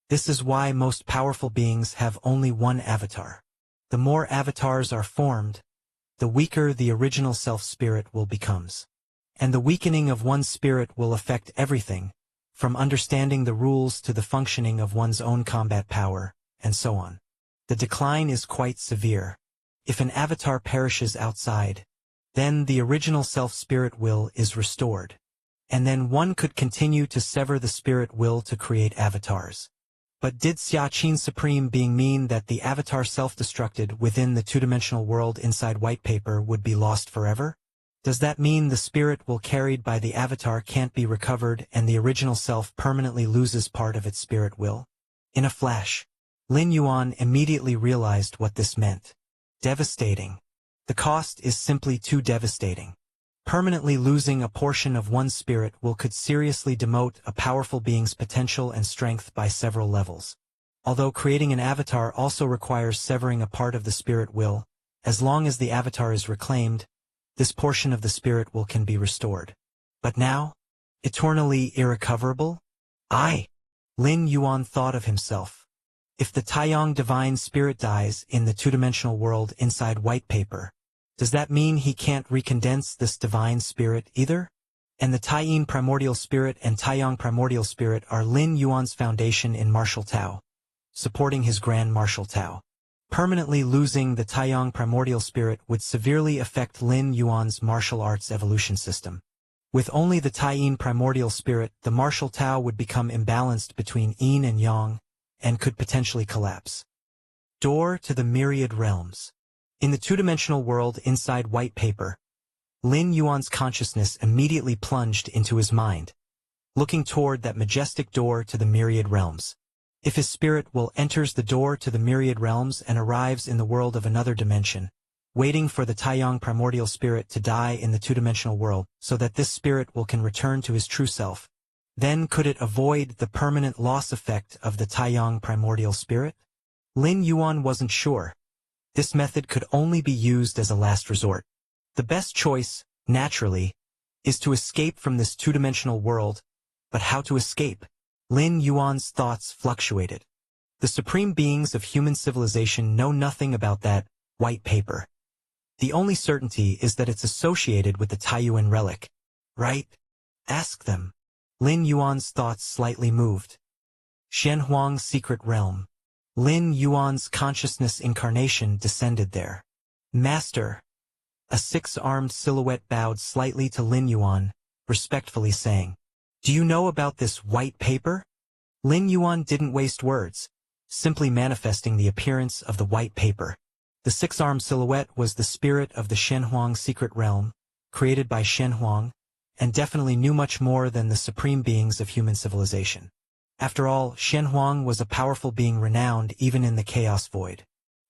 Speaker 1: This is why most powerful beings have only one avatar. The more avatars are formed, the weaker the original self-spirit will becomes. And the weakening of one's spirit will affect everything, from understanding the rules to the functioning of one's own combat power, and so on. The decline is quite severe. If an avatar perishes outside, then the original self-spirit will is restored. And then one could continue to sever the spirit will to create avatars. But did Xia Qin Supreme Being mean that the avatar self-destructed within the two-dimensional world inside white paper would be lost forever? Does that mean the spirit will carried by the avatar can't be recovered and the original self permanently loses part of its spirit will? In a flash, Lin Yuan immediately realized what this meant. Devastating. The cost is simply too devastating. Permanently losing a portion of one's spirit will could seriously demote a powerful being's potential and strength by several levels. Although creating an avatar also requires severing a part of the spirit will, as long as the avatar is reclaimed, this portion of the spirit will can be restored. But now? Eternally irrecoverable? Lin Yuan thought of himself. If the Taiyang divine spirit dies in the two-dimensional world inside white paper, does that mean he can't recondense this divine spirit either? And the Taiyin primordial spirit and Taiyang primordial spirit are Lin Yuan's foundation in martial Tao, supporting his grand martial Tao. Permanently losing the Taiyang primordial spirit would severely affect Lin Yuan's martial arts evolution system. With only the Taiyin primordial spirit, the martial Tao would become imbalanced between Yin and Yang, and could potentially collapse. Door to the myriad realms. In the two-dimensional world inside white paper, Lin Yuan's consciousness immediately plunged into his mind, looking toward that majestic door to the myriad realms. If his spirit will enters the door to the myriad realms and arrives in the world of another dimension, waiting for the Taiyang primordial spirit to die in the two-dimensional world so that this spirit will can return to his true self, then could it avoid the permanent loss effect of the Taiyang primordial spirit? Lin Yuan wasn't sure. This method could only be used as a last resort. The best choice, naturally, is to escape from this two-dimensional world, but how to escape? Lin Yuan's thoughts fluctuated. The supreme beings of human civilization know nothing about that white paper. The only certainty is that it's associated with the Taiyuan relic, right? Ask them. Lin Yuan's thoughts slightly moved. Shenhuang's secret realm. Lin Yuan's consciousness incarnation descended there. Master. A six-armed silhouette bowed slightly to Lin Yuan, respectfully saying, "Do you know about this white paper?" Lin Yuan didn't waste words, simply manifesting the appearance of the white paper. The six-armed silhouette was the spirit of the Shenhuang secret realm, created by Shenhuang, and definitely knew much more than the supreme beings of human civilization. After all, Shenhuang was a powerful being renowned even in the chaos void.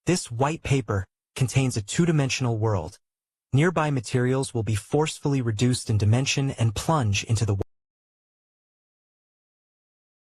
Speaker 1: This white paper contains a two-dimensional world. Nearby materials will be forcefully reduced in dimension and plunge into the.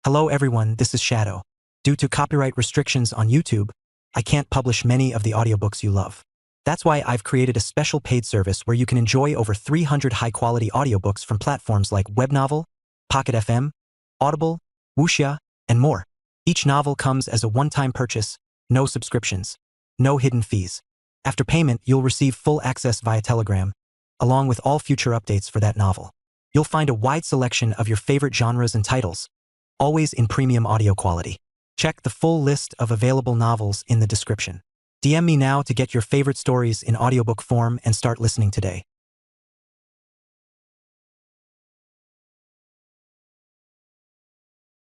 Speaker 1: Hello everyone, this is Shadow. Due to copyright restrictions on YouTube, I can't publish many of the audiobooks you love. That's why I've created a special paid service where you can enjoy over 300 high-quality audiobooks from platforms like Webnovel, Pocket FM, Audible, Wuxia, and more. Each novel comes as a one-time purchase, no subscriptions, no hidden fees. After payment, you'll receive full access via Telegram, along with all future updates for that novel. You'll find a wide selection of your favorite genres and titles, always in premium audio quality. Check the full list of available novels in the description. DM me now to get your favorite stories in audiobook form and start listening today.